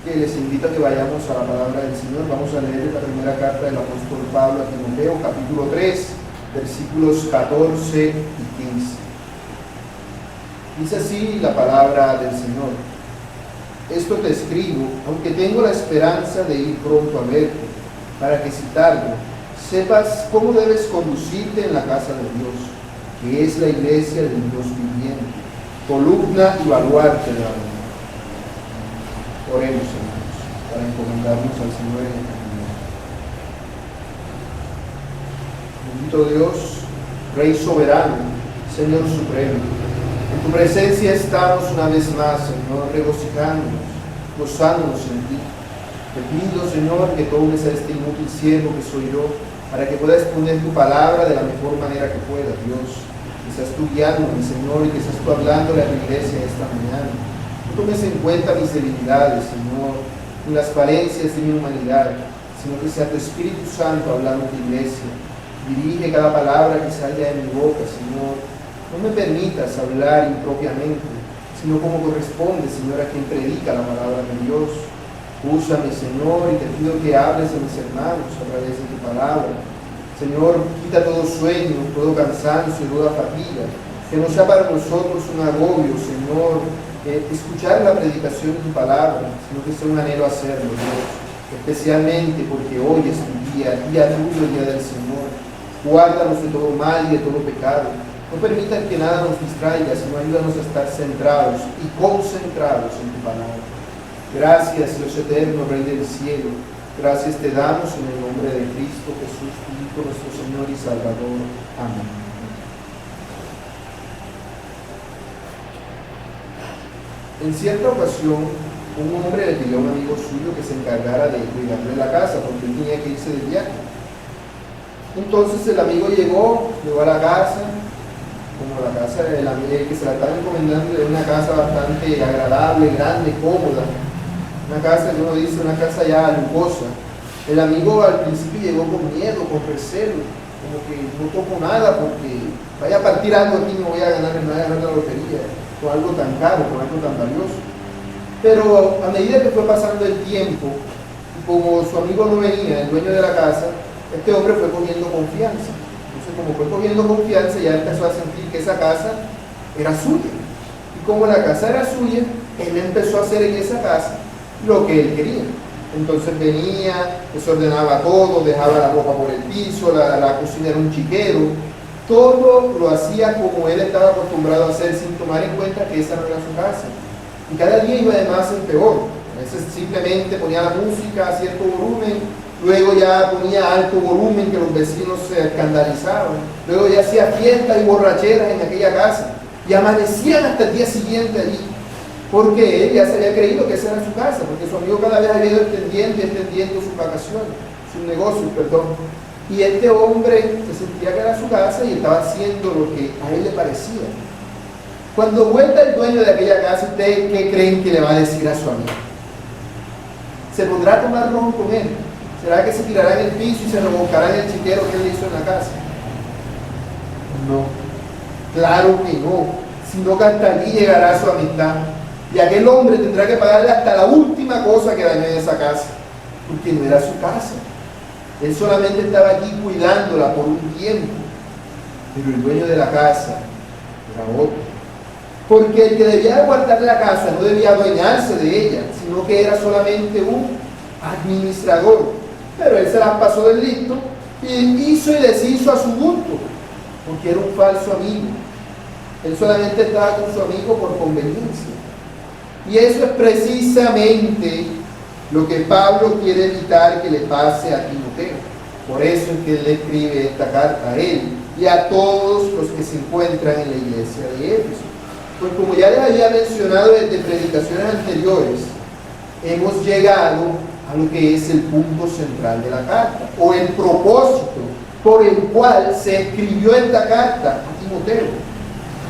que les invito a que vayamos a la palabra del Señor. Vamos a leer la primera carta del apóstol Pablo a Timoteo, capítulo 3, versículos 14 y 15. Dice así la palabra del Señor: esto te escribo, aunque tengo la esperanza de ir pronto a verte, para que si tardo, sepas cómo debes conducirte en la casa de Dios, que es la iglesia del Dios viviente, columna y baluarte de la verdad. Oremos, hermanos, para encomendarnos al Señor en el camino. Bendito Dios, Rey soberano, Señor supremo, en tu presencia estamos una vez más, Señor, regocijándonos, gozándonos en ti. Te pido, Señor, que tomes a este inútil siervo que soy yo, para que pueda exponer tu palabra de la mejor manera que pueda, Dios. Que seas tú guiándome, Señor, y que seas tú hablándole a tu iglesia esta mañana. No tomes en cuenta mis debilidades, Señor, ni las falencias de mi humanidad, sino que sea tu Espíritu Santo hablando a tu iglesia. Dirige cada palabra que salga de mi boca, Señor. No me permitas hablar impropiamente, sino como corresponde, Señor, a quien predica la palabra de Dios. Úsame, Señor, y te pido que hables a mis hermanos a través de tu palabra. Señor, quita todo sueño, todo cansancio, toda fatiga. Que no sea para nosotros un agobio, Señor, escuchar la predicación de tu palabra, sino que sea un anhelo hacerlo, Dios. Especialmente porque hoy es tu día tuyo, el día del Señor. Guárdanos de todo mal y de todo pecado. No permitan que nada nos distraiga, sino ayúdanos a estar centrados y concentrados en tu palabra. Gracias, Dios eterno, Rey del cielo. Gracias te damos en el nombre de Cristo Jesús, tu Hijo, nuestro Señor y Salvador. Amén. En cierta ocasión, un hombre le pidió a un amigo suyo que se encargara de cuidarle la casa, porque él tenía que irse de viaje. Entonces el amigo llegó a la casa, como la casa del amigo que se la estaba encomendando, era una casa bastante agradable, grande, cómoda. Una casa, que uno dice, una casa ya lujosa. El amigo al principio llegó con miedo, con recelo, como que no toco nada porque vaya a partir algo aquí, no voy a ganar la lotería, con algo tan caro, con algo tan valioso. Pero a medida que fue pasando el tiempo, y como su amigo no venía, el dueño de la casa, este hombre fue cogiendo confianza. Entonces, como fue cogiendo confianza, ya empezó a sentir que esa casa era suya. Y como la casa era suya, él empezó a hacer en esa casa lo que él quería. Entonces venía, desordenaba todo, dejaba la ropa por el piso, la cocina era un chiquero. Todo lo hacía como él estaba acostumbrado a hacer, sin tomar en cuenta que esa no era su casa. Y cada día iba de más en peor. A veces simplemente ponía la música a cierto volumen, luego ya ponía alto volumen que los vecinos se escandalizaban, luego ya hacía fiestas y borracheras en aquella casa, y amanecían hasta el día siguiente allí, porque él ya se había creído que esa era su casa, porque su amigo cada vez había ido extendiendo sus vacaciones, sus negocios, perdón. Y este hombre se sentía que era su casa y estaba haciendo lo que a él le parecía. Cuando vuelta el dueño de aquella casa, ¿ustedes qué creen que le va a decir a su amigo? ¿Se pondrá a tomar ron con él? ¿Será que se tirará en el piso y se revolcará en el chiquero que él le hizo en la casa? No, claro que no, sino que hasta allí llegará su amistad. Y aquel hombre tendrá que pagarle hasta la última cosa que dañó en esa casa, porque no era su casa. Él solamente estaba allí cuidándola por un tiempo, pero el dueño de la casa era otro. Porque el que debía guardar la casa no debía adueñarse de ella, sino que era solamente un administrador. Pero él se las pasó del listo y hizo y deshizo a su gusto, porque era un falso amigo. Él solamente estaba con su amigo por conveniencia. Y eso es precisamente lo que Pablo quiere evitar que le pase a Timoteo. Por eso es que él le escribe esta carta a él y a todos los que se encuentran en la iglesia de Éfeso. Pues como ya les había mencionado desde predicaciones anteriores, hemos llegado a lo que es el punto central de la carta, o el propósito por el cual se escribió esta carta a Timoteo.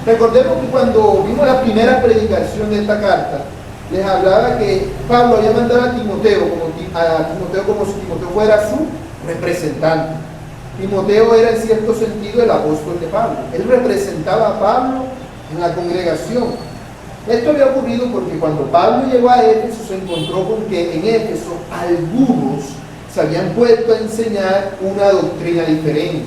Recordemos que cuando vimos la primera predicación de esta carta, les hablaba que Pablo había mandado a Timoteo como si Timoteo fuera su representante. Timoteo era en cierto sentido el apóstol de Pablo. Él representaba a Pablo en la congregación. Esto había ocurrido porque cuando Pablo llegó a Éfeso se encontró con que en Éfeso algunos se habían puesto a enseñar una doctrina diferente.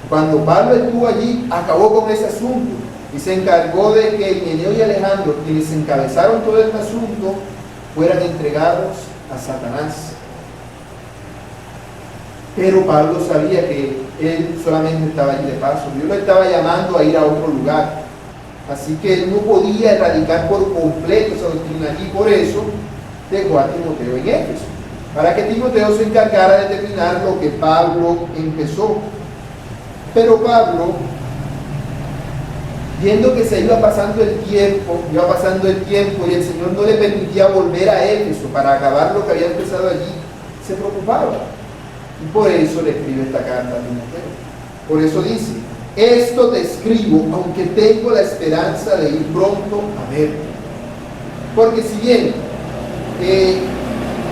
Cuando Pablo estuvo allí, acabó con ese asunto y se encargó de que Himeneo y Alejandro, quienes encabezaron todo este asunto, fueran entregados a Satanás. Pero Pablo sabía que él solamente estaba allí de paso. Dios lo estaba llamando a ir a otro lugar. Así que él no podía erradicar por completo esa doctrina allí. Por eso dejó a Timoteo en Éfeso, para que Timoteo se encargara de terminar lo que Pablo empezó. Pero Pablo, viendo que se iba pasando el tiempo y el Señor no le permitía volver a Éfeso para acabar lo que había empezado allí, se preocupaba. Y por eso le escribe esta carta a Timoteo. Por eso dice: esto te escribo, aunque tengo la esperanza de ir pronto a verte. Porque si bien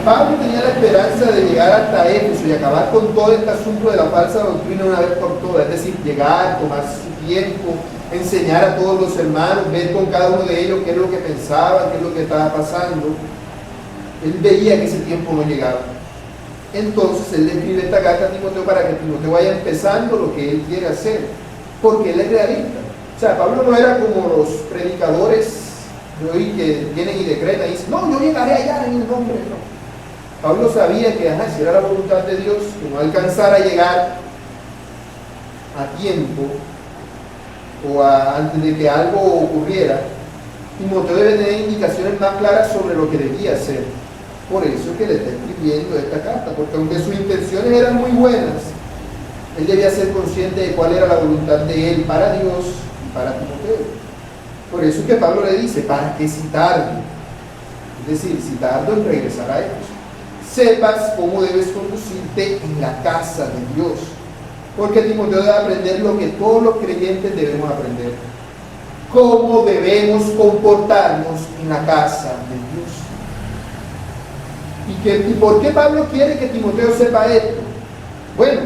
Pablo tenía la esperanza de llegar hasta Éfeso y acabar con todo este asunto de la falsa doctrina una vez por todas, es decir, llegar, tomar su tiempo, enseñar a todos los hermanos, ver con cada uno de ellos qué es lo que pensaban, qué es lo que estaba pasando, él veía que ese tiempo no llegaba. Entonces él le escribe esta carta a Timoteo para que Timoteo vaya empezando lo que él quiere hacer, porque él es realista. O sea, Pablo no era como los predicadores de hoy que vienen y decretan y dicen: no, yo llegaré allá en el nombre. No. Pablo sabía que si era la voluntad de Dios, que no alcanzara a llegar a tiempo o antes de que algo ocurriera, Timoteo debe tener indicaciones más claras sobre lo que debía hacer. Por eso es que le está escribiendo esta carta, porque aunque sus intenciones eran muy buenas, él debía ser consciente de cuál era la voluntad de él para Dios y para Timoteo. Por eso es que Pablo le dice: para que si tarde, es decir, si tardo en regresar a ellos, sepas cómo debes conducirte en la casa de Dios. Porque Timoteo debe aprender lo que todos los creyentes debemos aprender: cómo debemos comportarnos en la casa de Dios. ¿Y por qué Pablo quiere que Timoteo sepa esto? Bueno,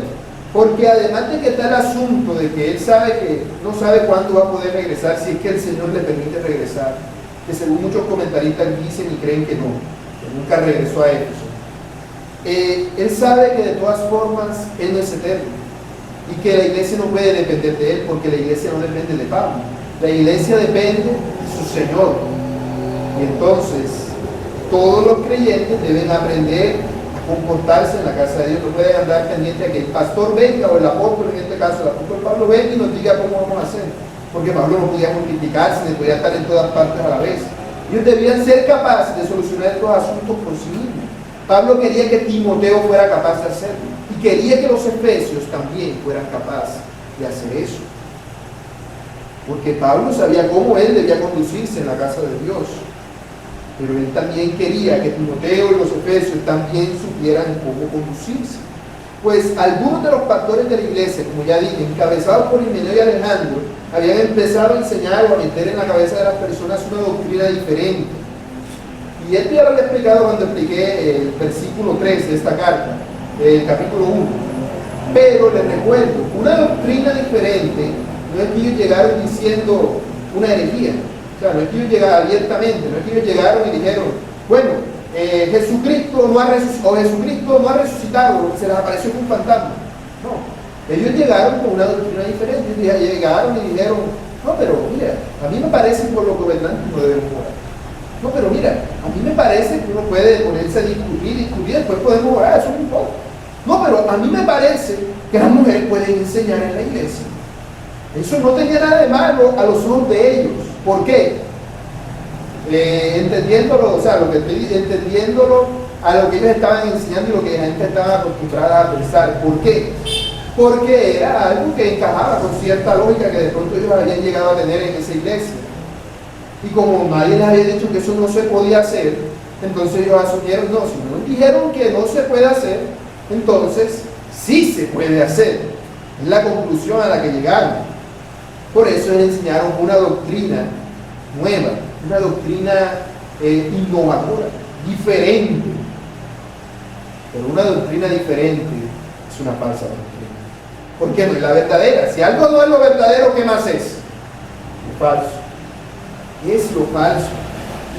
porque además de que está el asunto de que él sabe que no sabe cuándo va a poder regresar, si es que el Señor le permite regresar, que según muchos comentaristas dicen y creen que no, que nunca regresó a Éfeso. Él sabe que de todas formas él no es eterno y que la iglesia no puede depender de él, porque la iglesia no depende de Pablo, la iglesia depende de su Señor. Y entonces todos los creyentes deben aprender a comportarse en la casa de Dios. No pueden andar pendiente a que el pastor venga, o el apóstol, en este caso el apóstol Pablo, venga y nos diga cómo vamos a hacer, porque Pablo no podía multiplicarse ni podía estar en todas partes a la vez. Ellos debían ser capaces de solucionar estos asuntos por sí mismos. Pablo quería que Timoteo fuera capaz de hacerlo, y quería que los efesios también fueran capaces de hacer eso, porque Pablo sabía cómo él debía conducirse en la casa de Dios, pero él también quería que Timoteo y los efesios también supieran cómo conducirse. Pues algunos de los pastores de la iglesia, como ya dije, encabezados por Himeneo y Alejandro, habían empezado a enseñar o a meter en la cabeza de las personas una doctrina diferente. Y esto ya lo había explicado cuando expliqué el versículo 3 de esta carta, del capítulo 1. Pero les recuerdo, una doctrina diferente no es que ellos llegaron diciendo una herejía. O sea, no es que ellos llegaron abiertamente, no es que ellos llegaron y dijeron: bueno, Jesucristo no ha resucitado, se les apareció como un fantasma. No, ellos llegaron con una doctrina diferente. Ellos llegaron y dijeron: no, pero mira, a mí me parece que por los gobernantes no debemos orar. No, pero mira, a mí me parece que uno puede ponerse a discutir, después podemos orar, eso no importa. No, pero a mí me parece que las mujeres pueden enseñar en la iglesia. Eso no tenía nada de malo a los ojos de ellos. ¿Por qué? Entendiéndolo, o sea, entendiéndolo a lo que ellos estaban enseñando y lo que la gente estaba acostumbrada a pensar. ¿Por qué? Porque era algo que encajaba con cierta lógica que de pronto ellos habían llegado a tener en esa iglesia. Y como nadie les había dicho que eso no se podía hacer, entonces ellos asumieron: no, si no dijeron que no se puede hacer, entonces sí se puede hacer. Es la conclusión a la que llegaron. Por eso les enseñaron una doctrina nueva, una doctrina innovadora, diferente. Pero una doctrina diferente es una falsa doctrina. ¿Por qué no es la verdadera? Si algo no es lo verdadero, ¿qué más es? Es falso. es lo falso.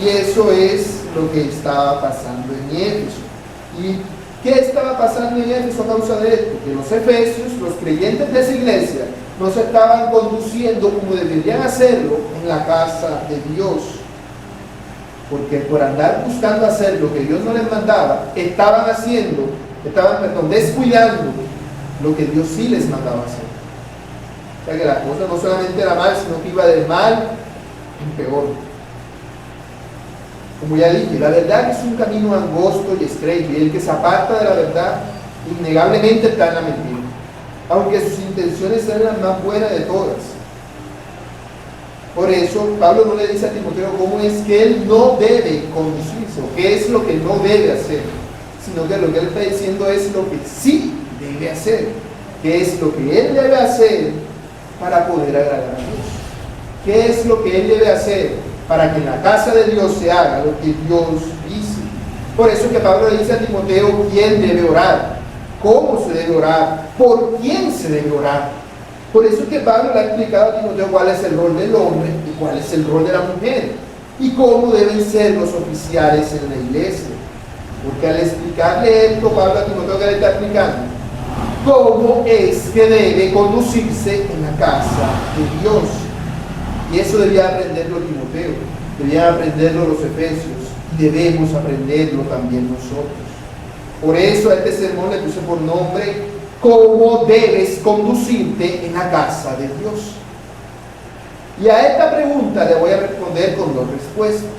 Y eso es lo que estaba pasando en Éfeso. ¿Y qué estaba pasando en Éfeso a causa de esto? Que los efesios, los creyentes de esa iglesia, no se estaban conduciendo como deberían hacerlo en la casa de Dios. Porque por andar buscando hacer lo que Dios no les mandaba, estaban descuidando lo que Dios sí les mandaba hacer. O sea que la cosa no solamente era mal, sino que iba de mal en peor. Como ya dije, la verdad es un camino angosto y estrecho, y el que se aparta de la verdad, innegablemente está en la mentira, aunque sus intenciones sean las más buenas de todas. Por eso, Pablo no le dice a Timoteo cómo es que él no debe conducirse, o qué es lo que no debe hacer, sino que lo que él está diciendo es lo que sí debe hacer, qué es lo que él debe hacer para poder agradar a Dios, qué es lo que él debe hacer para que en la casa de Dios se haga lo que Dios dice. Por eso que Pablo le dice a Timoteo quién debe orar, cómo se debe orar, por quién se debe orar. Por eso que Pablo le ha explicado a Timoteo cuál es el rol del hombre y cuál es el rol de la mujer, y cómo deben ser los oficiales en la iglesia. Porque al explicarle esto, Pablo a Timoteo, que le está explicando cómo es que debe conducirse en la casa de Dios. Y eso debía aprenderlo Timoteo, debían aprenderlo los efesios, y debemos aprenderlo también nosotros. Por eso a este sermón le puse por nombre cómo debes conducirte en la casa de Dios. Y a esta pregunta le voy a responder con dos respuestas.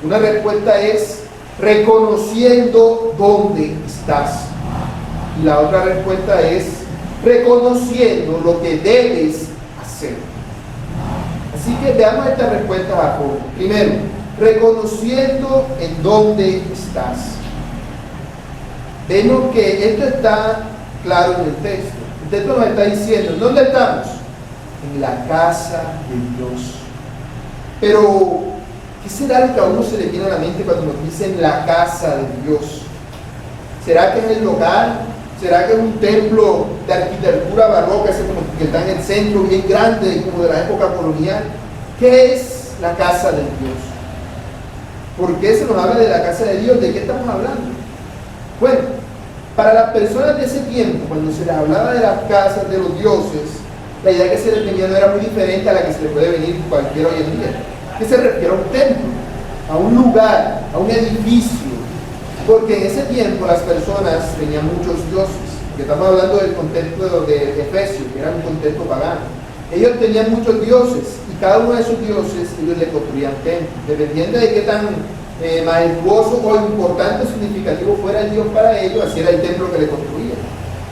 Una respuesta es reconociendo dónde estás. Y la otra respuesta es reconociendo lo que debes hacer. Así que veamos esta respuesta a fondo. Primero, reconociendo en dónde estás. Vemos que esto está claro en el texto. El texto nos está diciendo, ¿en dónde estamos? En la casa de Dios. Pero, ¿qué será lo que a uno se le viene a la mente cuando nos dicen la casa de Dios? ¿Será que es el hogar? ¿Será que es un templo de arquitectura barroca, ese como que está en el centro, bien grande, como de la época colonial? ¿Qué es la casa de Dios? ¿Por qué se nos habla de la casa de Dios? ¿De qué estamos hablando? Bueno, para las personas de ese tiempo, cuando se les hablaba de las casas de los dioses, la idea que se les venía no era muy diferente a la que se le puede venir cualquiera hoy en día. Que se refiere a un templo, a un lugar, a un edificio. Porque en ese tiempo las personas tenían muchos dioses, que estamos hablando del contexto de Efesios, que era un contexto pagano. Ellos tenían muchos dioses, y cada uno de esos dioses ellos le construían templos, dependiendo de qué tan majestuoso o importante o significativo fuera el dios para ellos, así era el templo que le construían.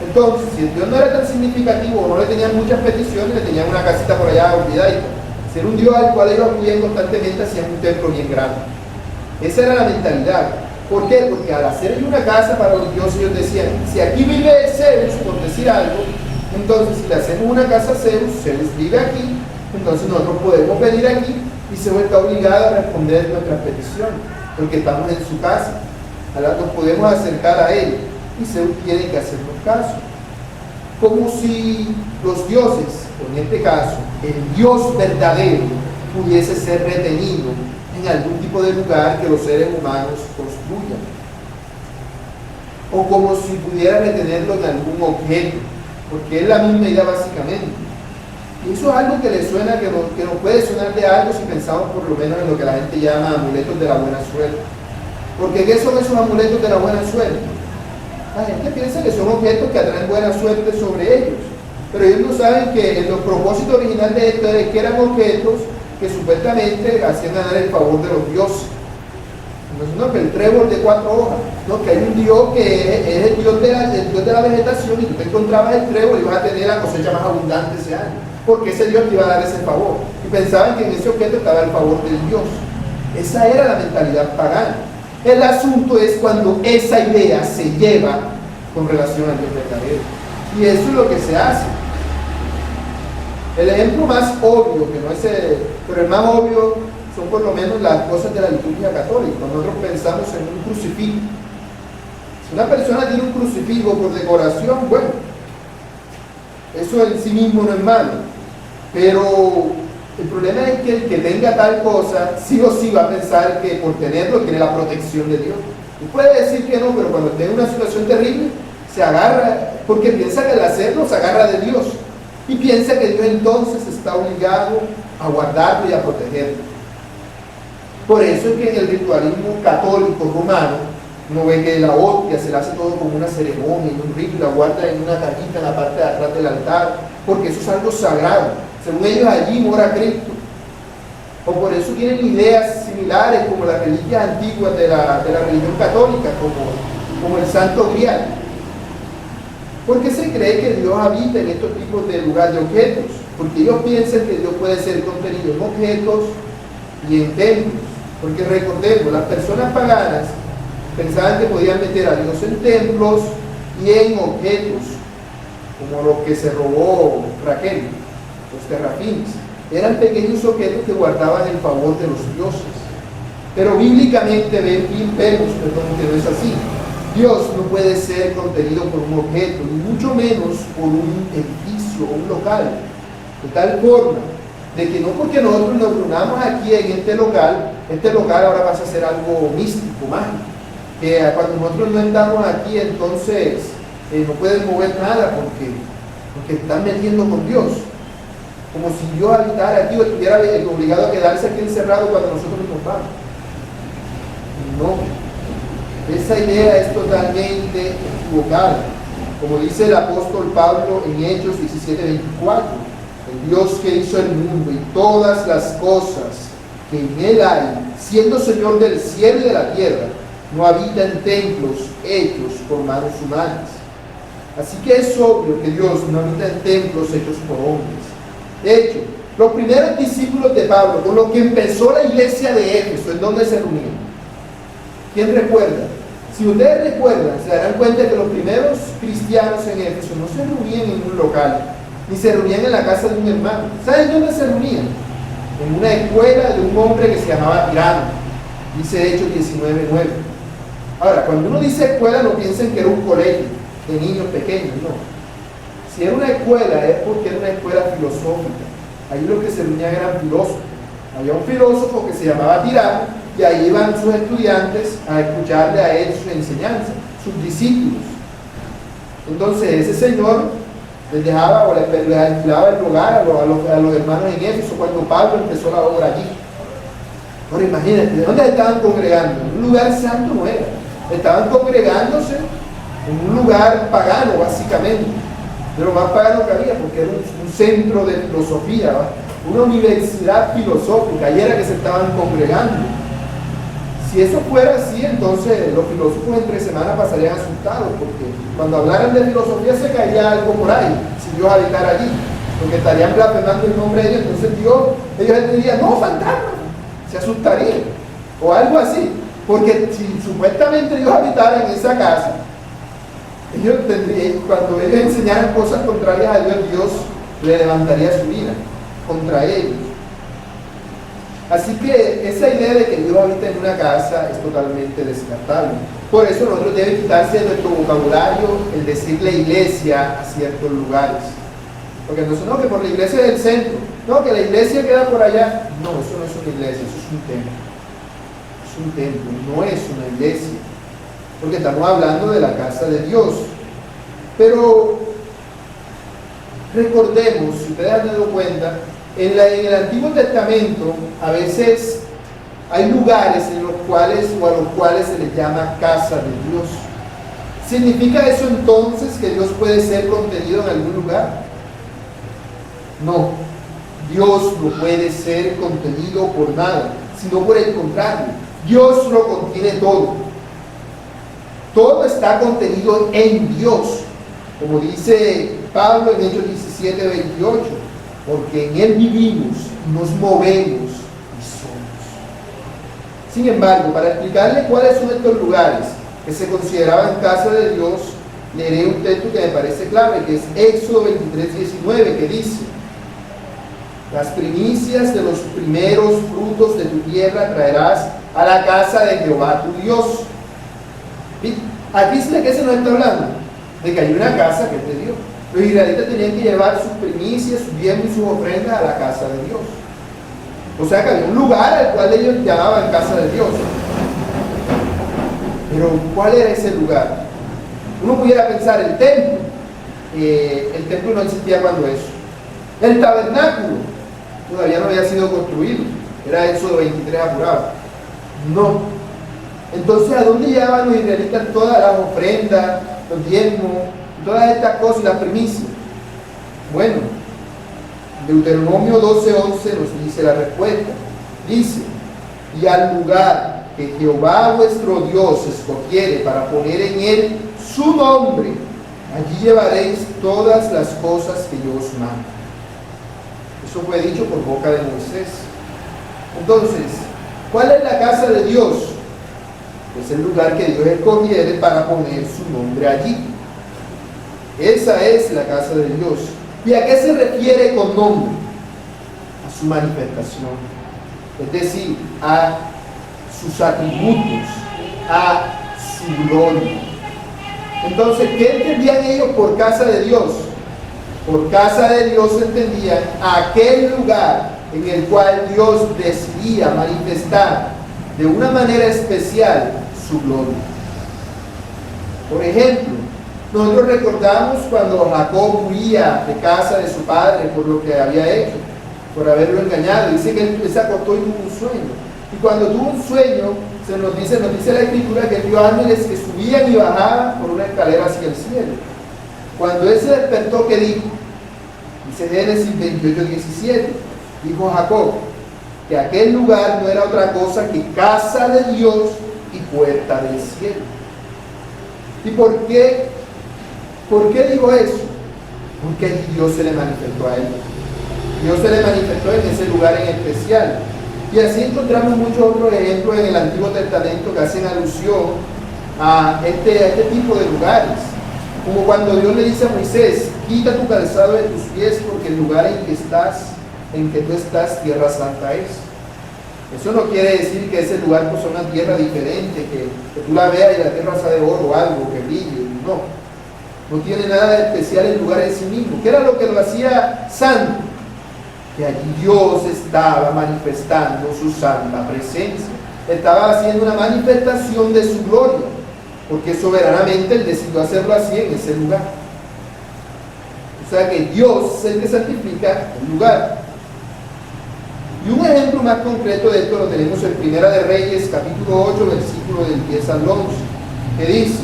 Entonces, si el dios no era tan significativo o no le tenían muchas peticiones, le tenían una casita por allá olvidadita. Si era un dios al cual ellos acudían constantemente, hacían un templo bien grande. Esa era la mentalidad. ¿Por qué? Porque al hacer una casa para los dioses, ellos decían, si aquí vive Zeus, por decir algo, entonces si le hacemos una casa a Zeus, Zeus vive aquí, entonces nosotros podemos venir aquí y Zeus está obligado a responder nuestras peticiones, porque estamos en su casa, ahora nos podemos acercar a él y Zeus tiene que hacernos caso. Como si los dioses, o en este caso, el Dios verdadero, pudiese ser retenido en algún tipo de lugar que los seres humanos construyan, o como si pudiera retenerlo en algún objeto, porque es la misma idea básicamente. Y eso es algo que le suena, que nos puede sonar de algo si pensamos por lo menos en lo que la gente llama amuletos de la buena suerte. Porque ¿qué son esos amuletos de la buena suerte? La gente piensa que son objetos que atraen buena suerte sobre ellos, pero ellos no saben que el propósito original de esto es que eran objetos que supuestamente hacían ganar el favor de los dioses. Entonces, no, que el trébol de 4 hojas, no, que hay un dios que es el dios de la vegetación, y tú te encontrabas el trébol y vas a tener la cosecha más abundante ese año, porque ese dios te iba a dar ese favor. Y pensaban que en ese objeto estaba el favor del dios. Esa era la mentalidad pagana. El asunto es cuando esa idea se lleva con relación al Dios verdadero. Y eso es lo que se hace. El ejemplo más obvio, que no es pero el más obvio, son por lo menos las cosas de la liturgia católica. Cuando nosotros pensamos en un crucifijo, si una persona tiene un crucifijo por decoración, bueno, eso en sí mismo no es malo, pero El problema es que el que tenga tal cosa, sí o sí va a pensar que por tenerlo tiene la protección de Dios. Y puede decir que no, pero cuando tenga una situación terrible, se agarra, porque piensa que al hacerlo se agarra de Dios. Y piensa que Dios entonces está obligado a guardarlo y a protegerlo. Por eso es que en el ritualismo católico romano, uno ve que la hostia se la hace todo como una ceremonia y un rito y la guarda en una cajita en la parte de atrás del altar, porque eso es algo sagrado. Según ellos allí mora Cristo. O por eso tienen ideas similares como las reliquias antiguas de la religión católica, como el Santo Grial. ¿Por qué se cree que Dios habita en estos tipos de lugares, de objetos? Porque ellos piensan que Dios puede ser contenido en objetos y en templos. Porque recordemos, las personas paganas pensaban que podían meter a Dios en templos y en objetos, como lo que se robó Raquel, los terrafines. Eran pequeños objetos que guardaban el favor de los dioses. Pero bíblicamente vemos que no es así. Dios no puede ser contenido por un objeto, ni mucho menos por un edificio o un local. De tal forma de que no porque nosotros nos reunamos aquí en este local ahora va a ser algo místico, mágico. Que cuando nosotros no estamos aquí, entonces no pueden mover nada porque están metiendo con Dios. Como si Dios habitara aquí o estuviera obligado a quedarse aquí encerrado cuando nosotros nos vamos. No, esa idea es totalmente equivocada. Como dice el apóstol Pablo en Hechos 17:24, el Dios que hizo el mundo y todas las cosas que en él hay, siendo Señor del cielo y de la tierra, no habita en templos hechos por manos humanas. Así que es obvio que Dios no habita en templos hechos por hombres. De hecho, los primeros discípulos de Pablo, con lo que empezó la iglesia de Éfeso, ¿en dónde se reunían? ¿Quién recuerda? Si ustedes recuerdan, se darán cuenta que los primeros cristianos en Éfeso no se reunían en un local, ni se reunían en la casa de un hermano. ¿Saben dónde se reunían? En una escuela de un hombre que se llamaba Tirano. Dice Hechos 19:9. Ahora, cuando uno dice escuela, no piensen que era un colegio de niños pequeños, no. Si era una escuela, es porque era una escuela filosófica. Ahí lo que se reunían eran filósofos. Había un filósofo que se llamaba Tirano, y ahí iban sus estudiantes a escucharle a él su enseñanza, sus discípulos. Entonces, ese señor les dejaba o les alquilaba el lugar a los hermanos en Éfeso cuando Pablo empezó la obra allí. Ahora imagínate, ¿de dónde estaban congregando? En un lugar santo no era. Estaban congregándose en un lugar pagano, básicamente. De lo más pagano que había, porque era un centro de filosofía, ¿va? Una universidad filosófica, y era que se estaban congregando. Si eso fuera así, entonces los filósofos entre semana pasarían asustados, porque cuando hablaran de filosofía se caería algo por ahí, si Dios habitara allí, porque estarían blasfemando el nombre de Dios. Entonces ellos dirían, no, fantasma, se asustarían, o algo así, porque si supuestamente Dios habitara en esa casa, cuando ellos enseñaran cosas contrarias a Dios, Dios le levantaría su ira contra ellos. Así que esa idea de que Dios habita en una casa es totalmente descartable. Por eso nosotros debemos quitarse de nuestro vocabulario el decirle iglesia a ciertos lugares. Porque no, que por la iglesia del centro, no, que la iglesia queda por allá. No, eso no es una iglesia, eso es un templo. Es un templo, no es una iglesia. Porque estamos hablando de la casa de Dios. Pero recordemos, si ustedes han dado cuenta, en el Antiguo Testamento a veces hay lugares en los cuales o a los cuales se les llama casa de Dios. ¿Significa eso entonces que Dios puede ser contenido en algún lugar? No, Dios no puede ser contenido por nada, sino por el contrario, Dios lo contiene todo. Todo está contenido en Dios, como dice Pablo en Hechos 17:28, porque en Él vivimos, nos movemos y somos. Sin embargo, para explicarle cuáles son estos lugares que se consideraban casa de Dios, leeré un texto que me parece clave, que es Éxodo 23:19, que dice: las primicias de los primeros frutos de tu tierra traerás a la casa de Jehová tu Dios. Aquí de qué se nos está hablando, de que hay una casa que es de Dios. Los israelitas tenían que llevar sus primicias, sus bienes y sus ofrendas a la casa de Dios. O sea que había un lugar al cual ellos llamaban casa de Dios. Pero ¿cuál era ese lugar? Uno pudiera pensar el templo no existía cuando eso. El tabernáculo todavía no había sido construido, era Éxodo 23 apurado. No. Entonces, ¿a dónde llevaban los israelitas todas las ofrendas, los diezmos, todas estas cosas, las primicias? Bueno, Deuteronomio 12:11 nos dice la respuesta. Dice: y al lugar que Jehová vuestro Dios escogiere para poner en él su nombre, allí llevaréis todas las cosas que yo os mando. Eso fue dicho por boca de Moisés. Entonces, ¿cuál es la casa de Dios? Es el lugar que Dios escogiere para poner su nombre allí. Esa es la casa de Dios. ¿Y a qué se refiere con nombre? A su manifestación, es decir, a sus atributos, a su gloria. Entonces, ¿qué entendían ellos por casa de Dios? Por casa de Dios entendían aquel lugar en el cual Dios decidía manifestar de una manera especial su gloria. Por ejemplo, nosotros recordamos cuando Jacob huía de casa de su padre por lo que había hecho, por haberlo engañado. Dice que él se acostó y tuvo un sueño. Y cuando tuvo un sueño, nos dice la Escritura que vio ángeles que subían y bajaban por una escalera hacia el cielo. Cuando él se despertó, ¿qué dijo? Dice Génesis 28:17. Dijo Jacob que aquel lugar no era otra cosa que casa de Dios y puerta del cielo. ¿Y por qué? ¿Por qué digo eso? Porque Dios se le manifestó a él. Dios se le manifestó en ese lugar en especial. Y así encontramos muchos otros ejemplos en el Antiguo Testamento que hacen alusión a este tipo de lugares. Como cuando Dios le dice a Moisés: quita tu calzado de tus pies, porque el lugar en que tú estás, tierra santa es. Eso no quiere decir que ese lugar pues, sea una tierra diferente, que tú la veas y la tierra sea de oro o algo, que brille. No tiene nada de especial el lugar en sí mismo. ¿Qué era lo que lo hacía santo? Que allí Dios estaba manifestando su santa presencia. Estaba haciendo una manifestación de su gloria, porque soberanamente Él decidió hacerlo así en ese lugar. O sea que Dios es el que santifica el lugar. Y un ejemplo más concreto de esto lo tenemos en Primera de Reyes, capítulo 8, versículo del 10 al 11, que dice: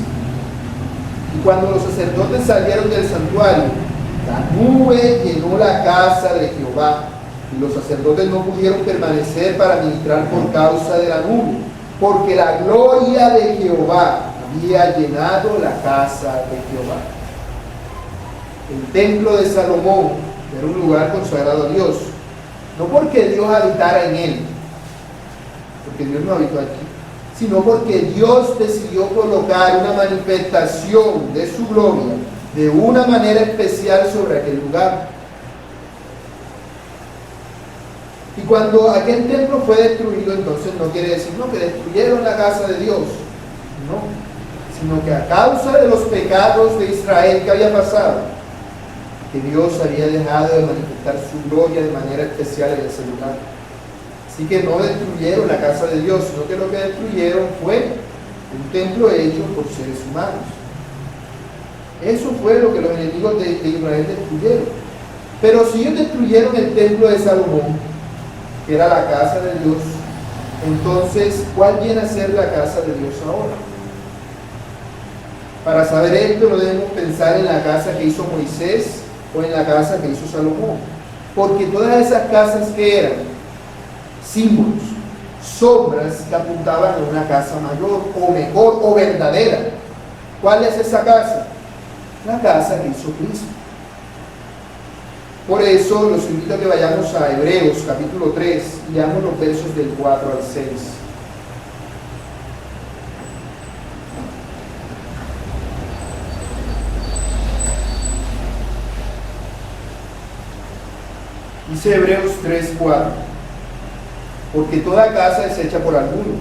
y cuando los sacerdotes salieron del santuario, la nube llenó la casa de Jehová, y los sacerdotes no pudieron permanecer para ministrar por causa de la nube, porque la gloria de Jehová había llenado la casa de Jehová. El templo de Salomón era un lugar consagrado a Dios, no porque Dios habitara en él, porque Dios no habitó allí, sino porque Dios decidió colocar una manifestación de su gloria de una manera especial sobre aquel lugar. Y cuando aquel templo fue destruido, entonces no quiere decir que destruyeron la casa de Dios, no, sino que a causa de los pecados de Israel que había pasado, que Dios había dejado de manifestar su gloria de manera especial en ese lugar. Así que no destruyeron la casa de Dios, sino que lo que destruyeron fue un templo hecho por seres humanos. Eso fue lo que los enemigos de Israel destruyeron. Pero si ellos destruyeron el templo de Salomón, que era la casa de Dios, entonces, ¿cuál viene a ser la casa de Dios ahora? Para saber esto no debemos pensar en la casa que hizo Moisés o en la casa que hizo Salomón, porque todas esas casas que eran símbolos, sombras que apuntaban a una casa mayor o mejor o verdadera. ¿Cuál es esa casa? La casa que hizo Cristo. Por eso los invito a que vayamos a Hebreos capítulo 3 y leamos los versos del 4 al 6. Dice Hebreos 3:4: porque toda casa es hecha por alguno,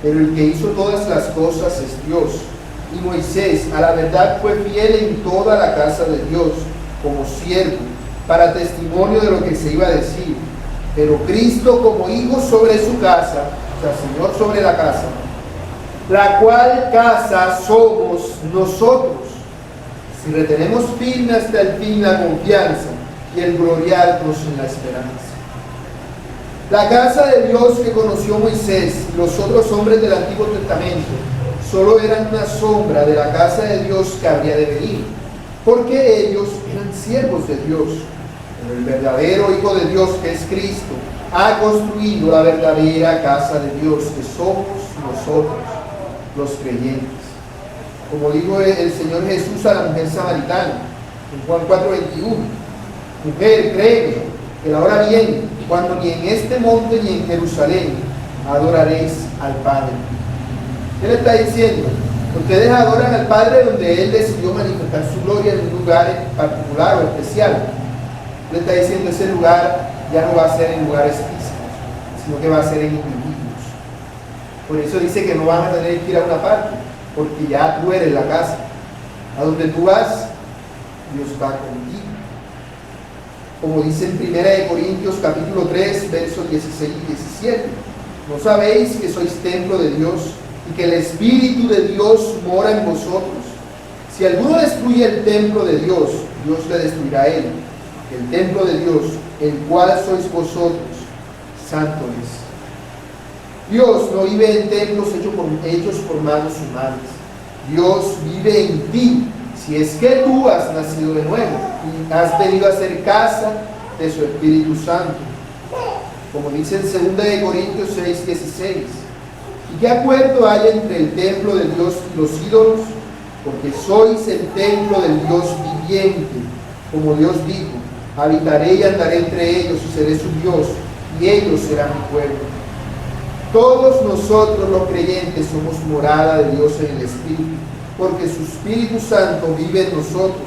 pero el que hizo todas las cosas es Dios. Y Moisés, a la verdad, fue fiel en toda la casa de Dios, como siervo, para testimonio de lo que se iba a decir, pero Cristo como hijo sobre su casa, o sea, Señor sobre la casa, la cual casa somos nosotros, si retenemos firme hasta el fin la confianza y el gloriarnos en la esperanza. La casa de Dios que conoció Moisés y los otros hombres del Antiguo Testamento solo eran una sombra de la casa de Dios que habría de venir, porque ellos eran siervos de Dios. Pero el verdadero Hijo de Dios, que es Cristo, ha construido la verdadera casa de Dios, que somos nosotros, los creyentes. Como dijo el Señor Jesús a la mujer samaritana, en Juan 4:21, mujer, créeme, que la hora viene, cuando ni en este monte ni en Jerusalén adoraréis al Padre. ¿Qué le está diciendo? Ustedes adoran al Padre donde Él decidió manifestar su gloria en un lugar particular o especial. Le está diciendo, ese lugar ya no va a ser en lugares físicos, sino que va a ser en individuos. Por eso dice que no van a tener que ir a una parte, porque ya tú eres la casa. A donde tú vas, Dios va contigo. Como dice en 1 Corintios capítulo 3, versos 16 y 17. ¿No sabéis que sois templo de Dios y que el Espíritu de Dios mora en vosotros? Si alguno destruye el templo de Dios, Dios le destruirá a él. El templo de Dios, el cual sois vosotros, santo es. Dios no vive en templos hechos por manos humanas. Dios vive en ti, si es que tú has nacido de nuevo y has venido a ser casa de su Espíritu Santo. Como dice en 2 Corintios 6:16. ¿Y qué acuerdo hay entre el templo de Dios y los ídolos? Porque sois el templo del Dios viviente, como Dios dijo: habitaré y andaré entre ellos y seré su Dios, y ellos serán mi pueblo. Todos nosotros los creyentes somos morada de Dios en el Espíritu, porque su Espíritu Santo vive en nosotros,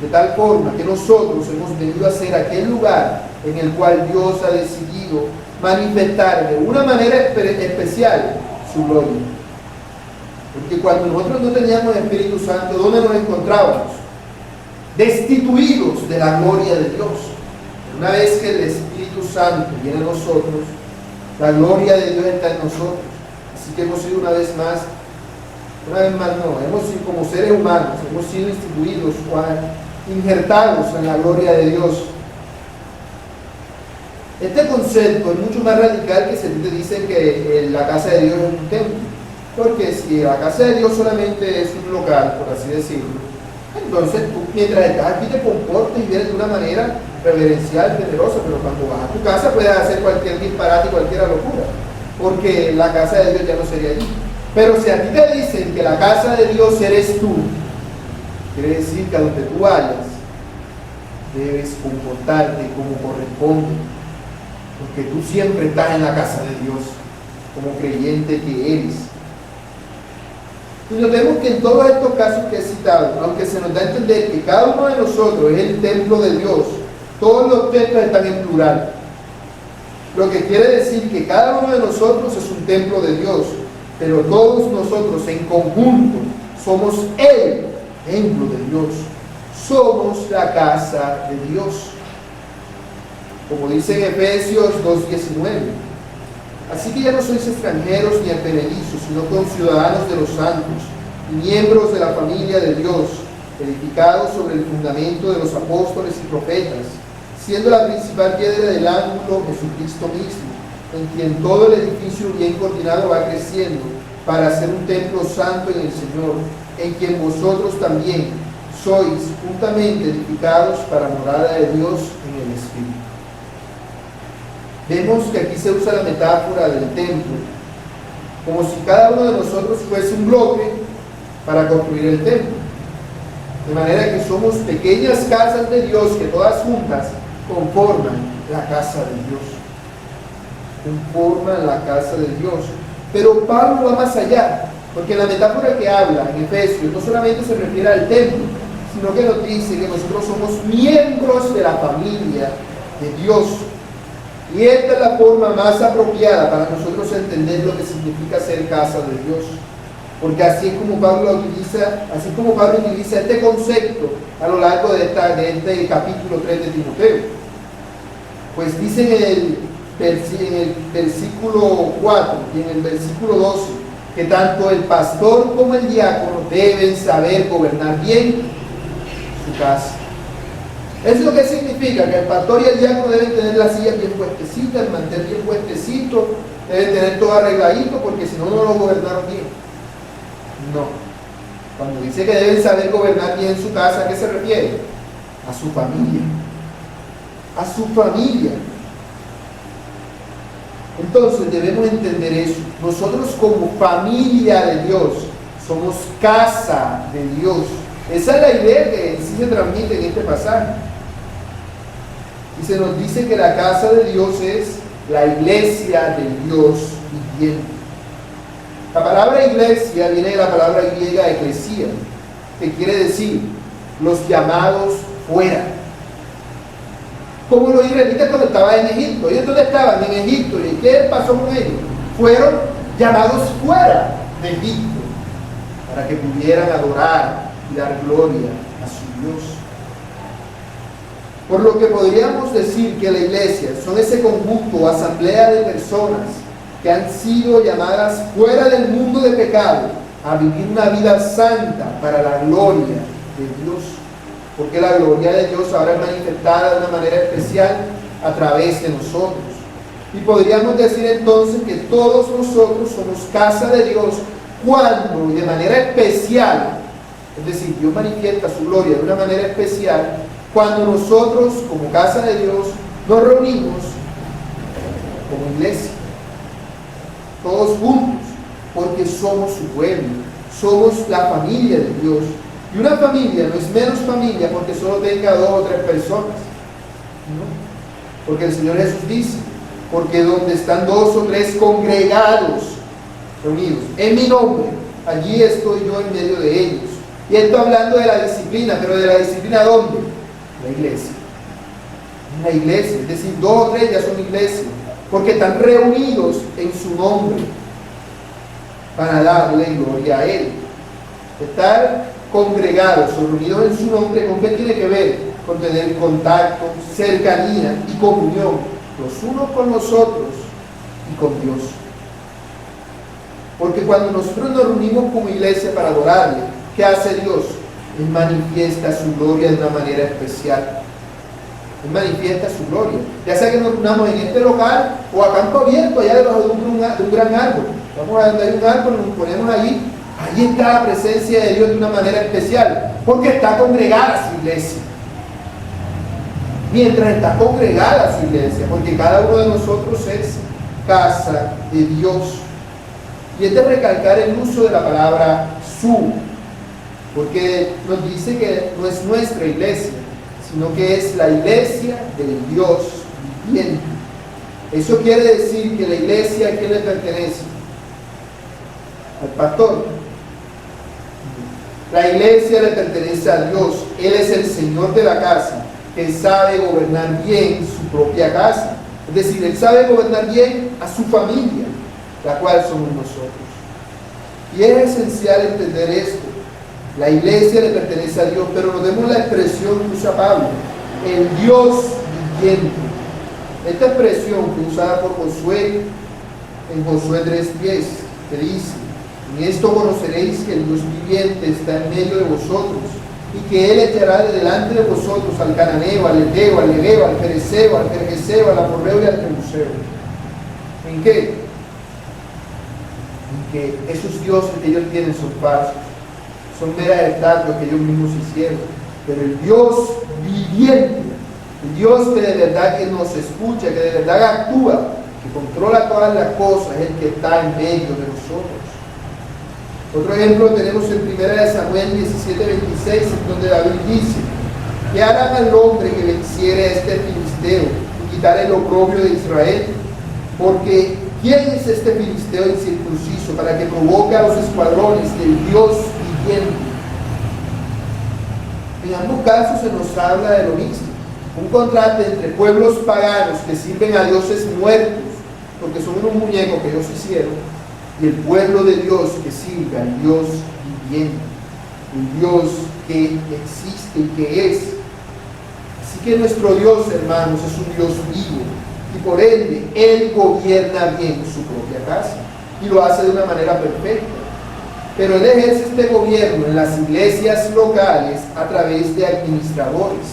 de tal forma que nosotros hemos venido a ser aquel lugar en el cual Dios ha decidido manifestar de una manera especial su gloria. Porque cuando nosotros no teníamos Espíritu Santo, ¿dónde nos encontrábamos? Destituidos de la gloria de Dios. Una vez que el Espíritu Santo viene a nosotros, la gloria de Dios está en nosotros. Así que hemos sido una vez más no, hemos sido como seres humanos, hemos sido instituidos, injertados en la gloria de Dios. Este concepto es mucho más radical que se te dice que la casa de Dios es un templo. Porque si la casa de Dios solamente es un local, por así decirlo, entonces tú mientras estás aquí te comportas y vienes de una manera reverencial, generosa, pero cuando vas a tu casa puedes hacer cualquier disparate y cualquier locura, porque la casa de Dios ya no sería allí. Pero si a ti te dicen que la casa de Dios eres tú, quiere decir que a donde tú vayas debes comportarte como corresponde, porque tú siempre estás en la casa de Dios como creyente que eres. Y notemos que en todos estos casos que he citado, aunque se nos da a entender que cada uno de nosotros es el templo de Dios, todos los templos están en plural, lo que quiere decir que cada uno de nosotros es un templo de Dios, pero todos nosotros en conjunto somos el templo de Dios, somos la casa de Dios, como dice en Efesios 2:19. Así que ya no sois extranjeros ni advenedizos, sino conciudadanos de los santos, miembros de la familia de Dios, edificados sobre el fundamento de los apóstoles y profetas, siendo la principal piedra del ángulo Jesucristo mismo, en quien todo el edificio bien coordinado va creciendo para ser un templo santo en el Señor, en quien vosotros también sois juntamente edificados para morada de Dios en el Espíritu. Vemos que aquí se usa la metáfora del templo, como si cada uno de nosotros fuese un bloque para construir el templo. De manera que somos pequeñas casas de Dios que todas juntas conforman la casa de Dios. Conforman la casa de Dios. Pero Pablo va más allá, porque la metáfora que habla en Efesios no solamente se refiere al templo, sino que nos dice que nosotros somos miembros de la familia de Dios. Y esta es la forma más apropiada para nosotros entender lo que significa ser casa de Dios. Porque así es como Pablo utiliza este concepto a lo largo de este capítulo 3 de Timoteo. Pues dice en el versículo 4 y en el versículo 12, que tanto el pastor como el diácono deben saber gobernar bien su casa. Eso es lo que significa que el pastor y el diácono deben tener las sillas bien puestecitas, mantener bien puestecito, deben tener todo arregladito, porque si no, no lo gobernaron bien. No. Cuando dice que deben saber gobernar bien su casa, ¿a qué se refiere? A su familia. A su familia. Entonces debemos entender eso. Nosotros como familia de Dios somos casa de Dios. Esa es la idea que sí se transmite en este pasaje. Y se nos dice que la casa de Dios es la iglesia de Dios viviente. La palabra iglesia viene de la palabra griega eclesia, que quiere decir los llamados fuera. Como los israelitas cuando estaban en Egipto. ¿Ellos dónde estaban? En Egipto. ¿Y qué pasó con ellos? Fueron llamados fuera de Egipto para que pudieran adorar y dar gloria a su Dios. Por lo que podríamos decir que la iglesia son ese conjunto o asamblea de personas que han sido llamadas fuera del mundo de pecado a vivir una vida santa para la gloria de Dios. Porque la gloria de Dios ahora es manifestada de una manera especial a través de nosotros. Y podríamos decir entonces que todos nosotros somos casa de Dios cuando de manera especial, es decir, Dios manifiesta su gloria de una manera especial, cuando nosotros como casa de Dios nos reunimos como iglesia, todos juntos, porque somos su pueblo, somos la familia de Dios. Y una familia no es menos familia porque solo tenga 2 o 3 personas, ¿no? Porque el Señor Jesús dice, porque donde están 2 o 3 congregados, reunidos, en mi nombre, allí estoy yo en medio de ellos. Y esto hablando de la disciplina, pero de la disciplina ¿dónde? La iglesia. La iglesia, es decir, 2 o 3 ya son iglesia, porque están reunidos en su nombre para darle gloria a Él. Estar congregados o reunidos en su nombre, ¿con qué tiene que ver? Con tener contacto, cercanía y comunión los unos con los otros y con Dios. Porque cuando nosotros nos reunimos como iglesia para adorarle, ¿qué hace Dios? Él manifiesta su gloria de una manera especial. Él manifiesta su gloria. Ya sea que nos reunamos en este local o a campo abierto, allá debajo de un gran árbol. Vamos a donde hay un árbol, nos ponemos allí. Ahí está la presencia de Dios de una manera especial, porque está congregada su iglesia. Mientras está congregada su iglesia, porque cada uno de nosotros es casa de Dios. Y es de recalcar el uso de la palabra su, porque nos dice que no es nuestra iglesia, sino que es la iglesia del Dios viviente. Eso quiere decir que la iglesia, ¿a quién le pertenece? Al pastor. La iglesia le pertenece a Dios. Él es el Señor de la casa, que sabe gobernar bien su propia casa. Es decir, Él sabe gobernar bien a su familia, la cual somos nosotros. Y es esencial entender esto. La iglesia le pertenece a Dios, pero notemos la expresión que usa Pablo, el Dios viviente. Esta expresión que usada por Josué en Josué 3:10, que dice: en esto conoceréis que el Dios viviente está en medio de vosotros, y que Él echará de delante de vosotros al cananeo, al eteo, al leveo, al fereceo, al gergeseo, al amorreo y al jebuseo. ¿En qué? En que esos dioses que ellos tienen son falsos, son meras estatuas que ellos mismos hicieron, pero el Dios viviente, el Dios que de verdad que nos escucha, que de verdad actúa, que controla todas las cosas, es el que está en medio de nosotros. Otro ejemplo lo tenemos en 1 Samuel 17:26, en donde David dice: ¿qué harán al hombre que venciere a este filisteo y quitare el oprobio de Israel? Porque ¿quién es este filisteo incircunciso para que provoque a los escuadrones del Dios viviente? En ambos casos se nos habla de lo mismo, un contraste entre pueblos paganos que sirven a dioses muertos, porque son unos muñecos que ellos hicieron, y el pueblo de Dios que sirve al Dios viviente, un Dios que existe y que es. Así que nuestro Dios, hermanos, es un Dios vivo, y por ende él gobierna bien su propia casa y lo hace de una manera perfecta. Pero él ejerce este gobierno en las iglesias locales a través de administradores,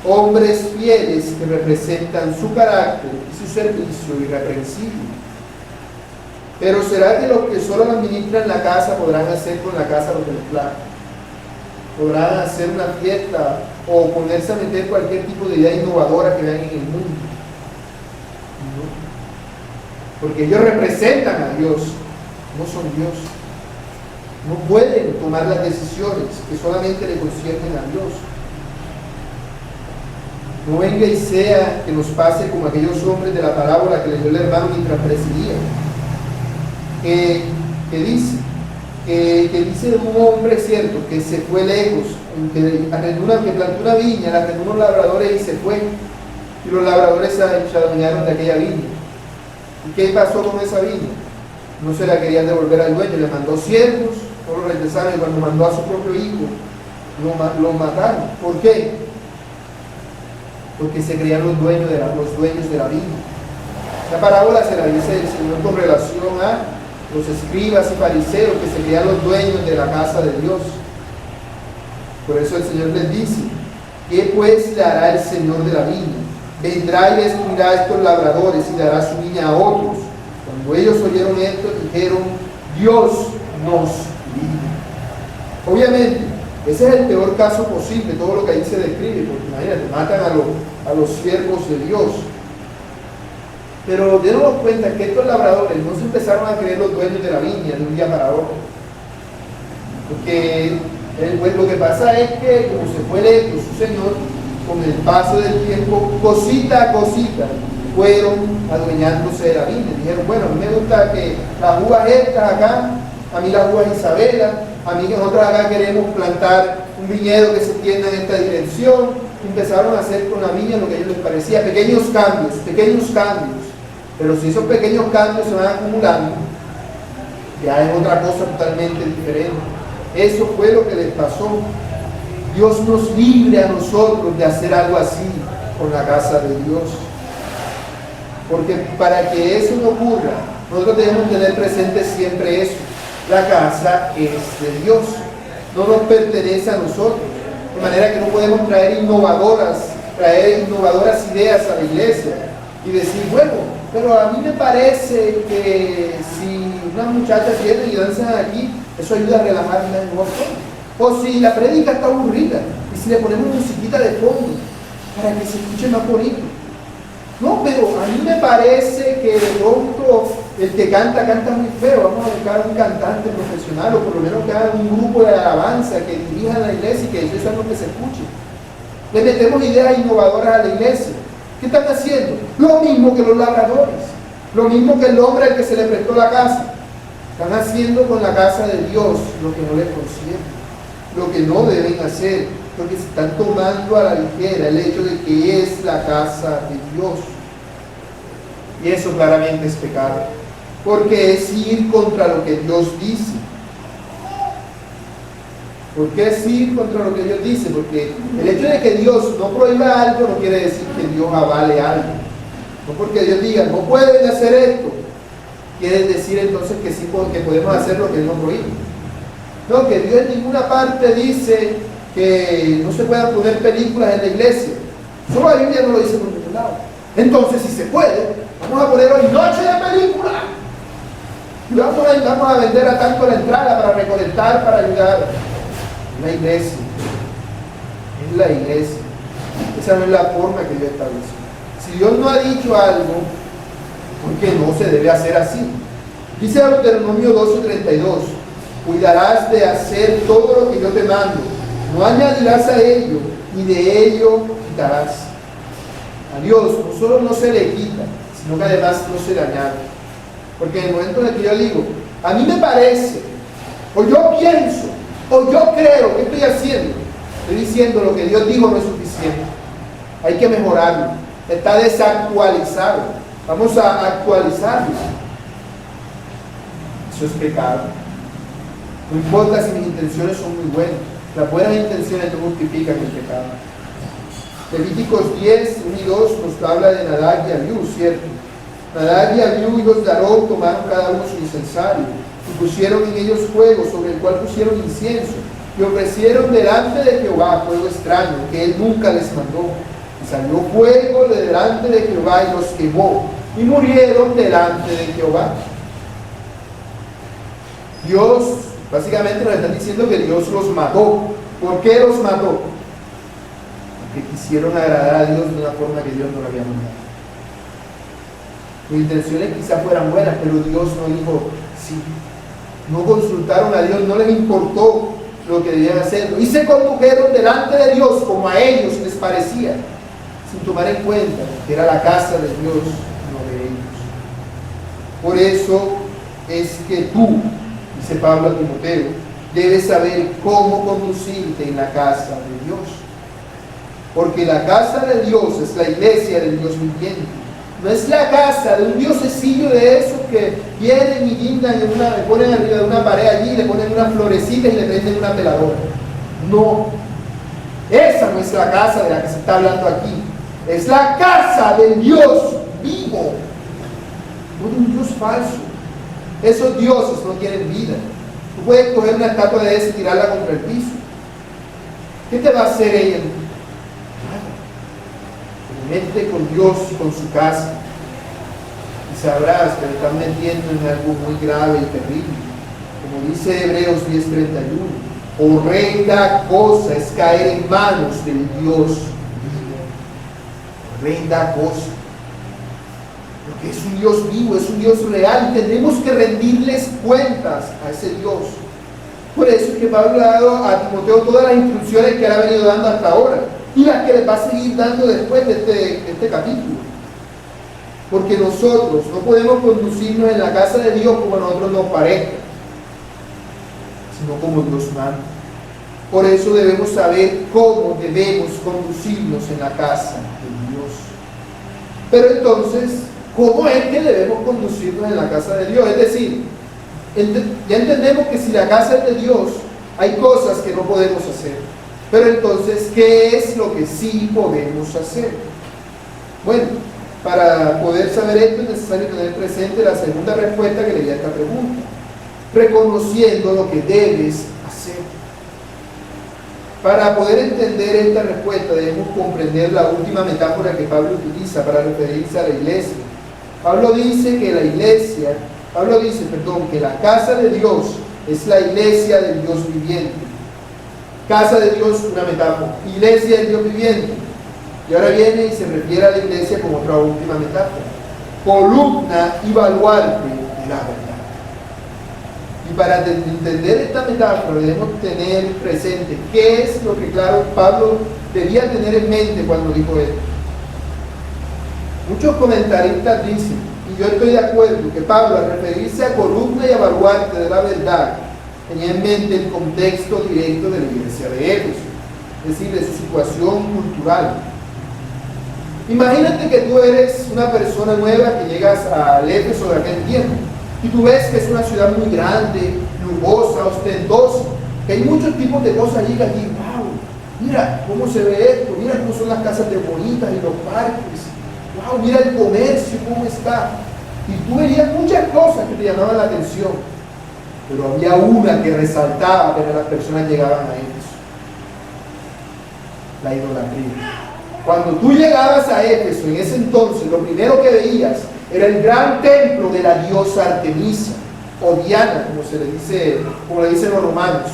hombres fieles que representan su carácter y su servicio irreprensible. Pero ¿será que los que solo administran la casa podrán hacer con la casa lo que les plazca? ¿Podrán hacer una fiesta o ponerse a meter cualquier tipo de idea innovadora que vean en el mundo? No. Porque ellos representan a Dios, no son Dios. No pueden tomar las decisiones que solamente le conciernen a Dios. No venga y sea que nos pase como aquellos hombres de la parábola que leyó el hermano mientras presidía, que dice de un hombre, cierto, que se fue lejos, que plantó una viña, la arrendó unos labradores y se fue, y los labradores se adueñaron de aquella viña. ¿Y qué pasó con esa viña? No se la querían devolver al dueño, le mandó siervos, no lo regresaron, y cuando mandó a su propio hijo, lo mataron. ¿Por qué? Porque se creían los dueños de la viña. Esta parábola se la dice el Señor con relación a los escribas y fariseos que se creían los dueños de la casa de Dios. Por eso el Señor les dice: ¿qué pues le hará el Señor de la viña? Vendrá y destruirá a estos labradores y dará su viña a otros. Cuando ellos oyeron esto, dijeron: Dios nos libre. Obviamente, ese es el peor caso posible, todo lo que ahí se describe, porque imagínate, matan a los siervos de Dios. Pero démonos cuenta que estos labradores no se empezaron a creer los dueños de la viña de un día para otro. Porque lo que pasa es que, como se fue electo su Señor, con el paso del tiempo, cosita a cosita, fueron adueñándose de la viña. Dijeron: bueno, a mí me gusta que las uvas estas acá, a mí las uvas Isabela, a mí que nosotros acá queremos plantar un viñedo que se tienda en esta dirección. Empezaron a hacer con la viña lo que a ellos les parecía, pequeños cambios. Pero si esos pequeños cambios se van acumulando, ya es otra cosa totalmente diferente. Eso fue lo que les pasó. Dios nos libre a nosotros de hacer algo así con la casa de Dios. Porque para que eso no ocurra, nosotros debemos tener presente siempre eso: la casa es de Dios, no nos pertenece a nosotros, de manera que no podemos traer innovadoras ideas a la iglesia y decir: bueno, pero a mí me parece que si unas muchachas vienen y danzan aquí, eso ayuda a relajar la emoción. O si la prédica está aburrida y si le ponemos musiquita de fondo para que se escuche más bonito. No, pero a mí me parece que de pronto el que canta muy feo. Vamos a buscar un cantante profesional, o por lo menos que haga un grupo de alabanza que dirija la iglesia y que eso es lo que se escuche. Le metemos ideas innovadoras a la iglesia. ¿Qué están haciendo? Lo mismo que los labradores, lo mismo que el hombre al que se le prestó la casa. Están haciendo con la casa de Dios lo que no les concierne, lo que no deben hacer, porque se están tomando a la ligera el hecho de que es la casa de Dios. Y eso claramente es pecado, porque es ir contra lo que Dios dice. ¿Por qué es ir contra lo que Dios dice? Porque el hecho de que Dios no prohíba algo no quiere decir que Dios avale algo. No porque Dios diga: no pueden hacer esto, quiere decir entonces que sí, que podemos hacer lo que Él no prohíbe. No, que Dios en ninguna parte dice que no se puedan poner películas en la iglesia. Solo la Biblia no lo dice por ningún lado. Entonces, si se puede, vamos a poner hoy noche de película. Y vamos a vender a tanto la entrada para recolectar, para ayudar. La iglesia. Es la iglesia. Esa no es la forma que Dios estableció. Si Dios no ha dicho algo, porque no se debe hacer así. Dice Deuteronomio 12:32: cuidarás de hacer todo lo que yo te mando, no añadirás a ello, ni de ello quitarás. A Dios no solo no se le quita, sino que además no se le añade. Porque en el momento en el que yo digo: a mí me parece, o yo pienso, o yo creo, ¿qué estoy haciendo? Estoy diciendo: lo que Dios dijo no es suficiente, hay que mejorarlo, está desactualizado, vamos a actualizarlo. Eso es pecado. No importa si mis intenciones son muy buenas, las buenas intenciones no justifican el pecado. Levíticos 10, 1 y 2 nos habla de Nadab y Abiú, ¿cierto? Nadab y Abiú, hijos de Aarón, tomaron cada uno su incensario y pusieron en ellos fuego, sobre el cual pusieron incienso, y ofrecieron delante de Jehová fuego extraño, que él nunca les mandó. Y salió fuego de delante de Jehová y los quemó, y murieron delante de Jehová. Dios, básicamente nos está diciendo que Dios los mató. ¿Por qué los mató? Porque quisieron agradar a Dios de una forma que Dios no lo había mandado. Sus intenciones quizás fueran buenas, pero Dios no dijo sí. No consultaron a Dios, no les importó lo que debían hacerlo. Y se condujeron delante de Dios como a ellos les parecía, sin tomar en cuenta que era la casa de Dios, no de ellos. Por eso es que tú, dice Pablo a Timoteo, debes saber cómo conducirte en la casa de Dios. Porque la casa de Dios es la iglesia del Dios viviente. No es la casa de un diosecillo de esos que vienen y guindan, le ponen arriba de una pared allí, le ponen una florecita y le prenden una peladora. No, esa no es la casa de la que se está hablando aquí. Es la casa del Dios vivo, no de un Dios falso. Esos dioses no tienen vida. Tú puedes coger una estatua de esa y tirarla contra el piso. ¿Qué te va a hacer ella? Métete con Dios y con su casa y sabrás que te están metiendo en algo muy grave y terrible. Como dice Hebreos 10:31, horrenda cosa es caer en manos del Dios vivo. Horrenda cosa, porque es un Dios vivo, es un Dios real y tenemos que rendirles cuentas a ese Dios. Por eso es que Pablo ha dado a Timoteo todas las instrucciones que él ha venido dando hasta ahora y las que les va a seguir dando después de este capítulo. Porque nosotros no podemos conducirnos en la casa de Dios como a nosotros nos parezca, sino como Dios manda. Por eso debemos saber cómo debemos conducirnos en la casa de Dios. Pero entonces, ¿cómo es que debemos conducirnos en la casa de Dios? Es decir, ya entendemos que si la casa es de Dios, hay cosas que no podemos hacer. Pero entonces, ¿qué es lo que sí podemos hacer? Bueno, para poder saber esto es necesario tener presente la segunda respuesta que le di a esta pregunta, reconociendo lo que debes hacer. Para poder entender esta respuesta debemos comprender la última metáfora que Pablo utiliza para referirse a la iglesia. Pablo dice que la casa de Dios es la iglesia del Dios viviente. Casa de Dios, una metáfora. Iglesia del Dios viviente. Y ahora viene y se refiere a la iglesia como otra última metáfora. Columna y baluarte de la verdad. Y para entender esta metáfora debemos tener presente qué es lo que, claro, Pablo debía tener en mente cuando dijo esto. Muchos comentaristas dicen, y yo estoy de acuerdo, que Pablo, al referirse a columna y a baluarte de la verdad, tenía en mente el contexto directo de la iglesia de Éfeso, es decir, de su situación cultural. Imagínate que tú eres una persona nueva que llegas al Éfeso de aquel tiempo y tú ves que es una ciudad muy grande, lujosa, ostentosa, que hay muchos tipos de cosas allí, wow, mira cómo se ve esto, mira cómo son las casas de bonitas y los parques, wow, mira el comercio, cómo está. Y tú verías muchas cosas que te llamaban la atención, pero había una que resaltaba apenas las personas llegaban a Éfeso: la idolatría. Cuando tú llegabas a Éfeso, en ese entonces, lo primero que veías era el gran templo de la diosa Artemisa, o Diana, como le dicen los romanos.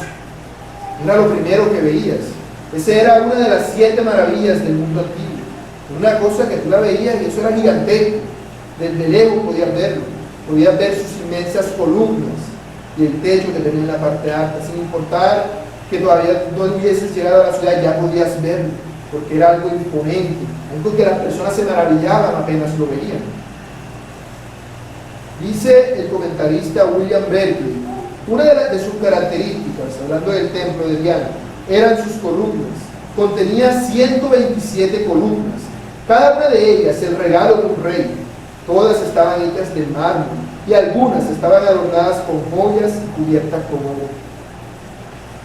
Era lo primero que veías. Esa era una de las 7 maravillas del mundo antiguo. Una cosa que tú la veías y eso era gigantesco. Desde lejos podías verlo. Podías ver sus inmensas columnas y el techo que tenía en la parte alta, sin importar que todavía no hubieses llegado a la ciudad, ya podías verlo, porque era algo imponente, algo que las personas se maravillaban apenas lo veían. Dice el comentarista William Berkeley, una de sus características, hablando del templo de Diana, eran sus columnas. Contenía 127 columnas, cada una de ellas el regalo de un rey. Todas estaban hechas de mármol y algunas estaban adornadas con joyas y cubiertas con oro.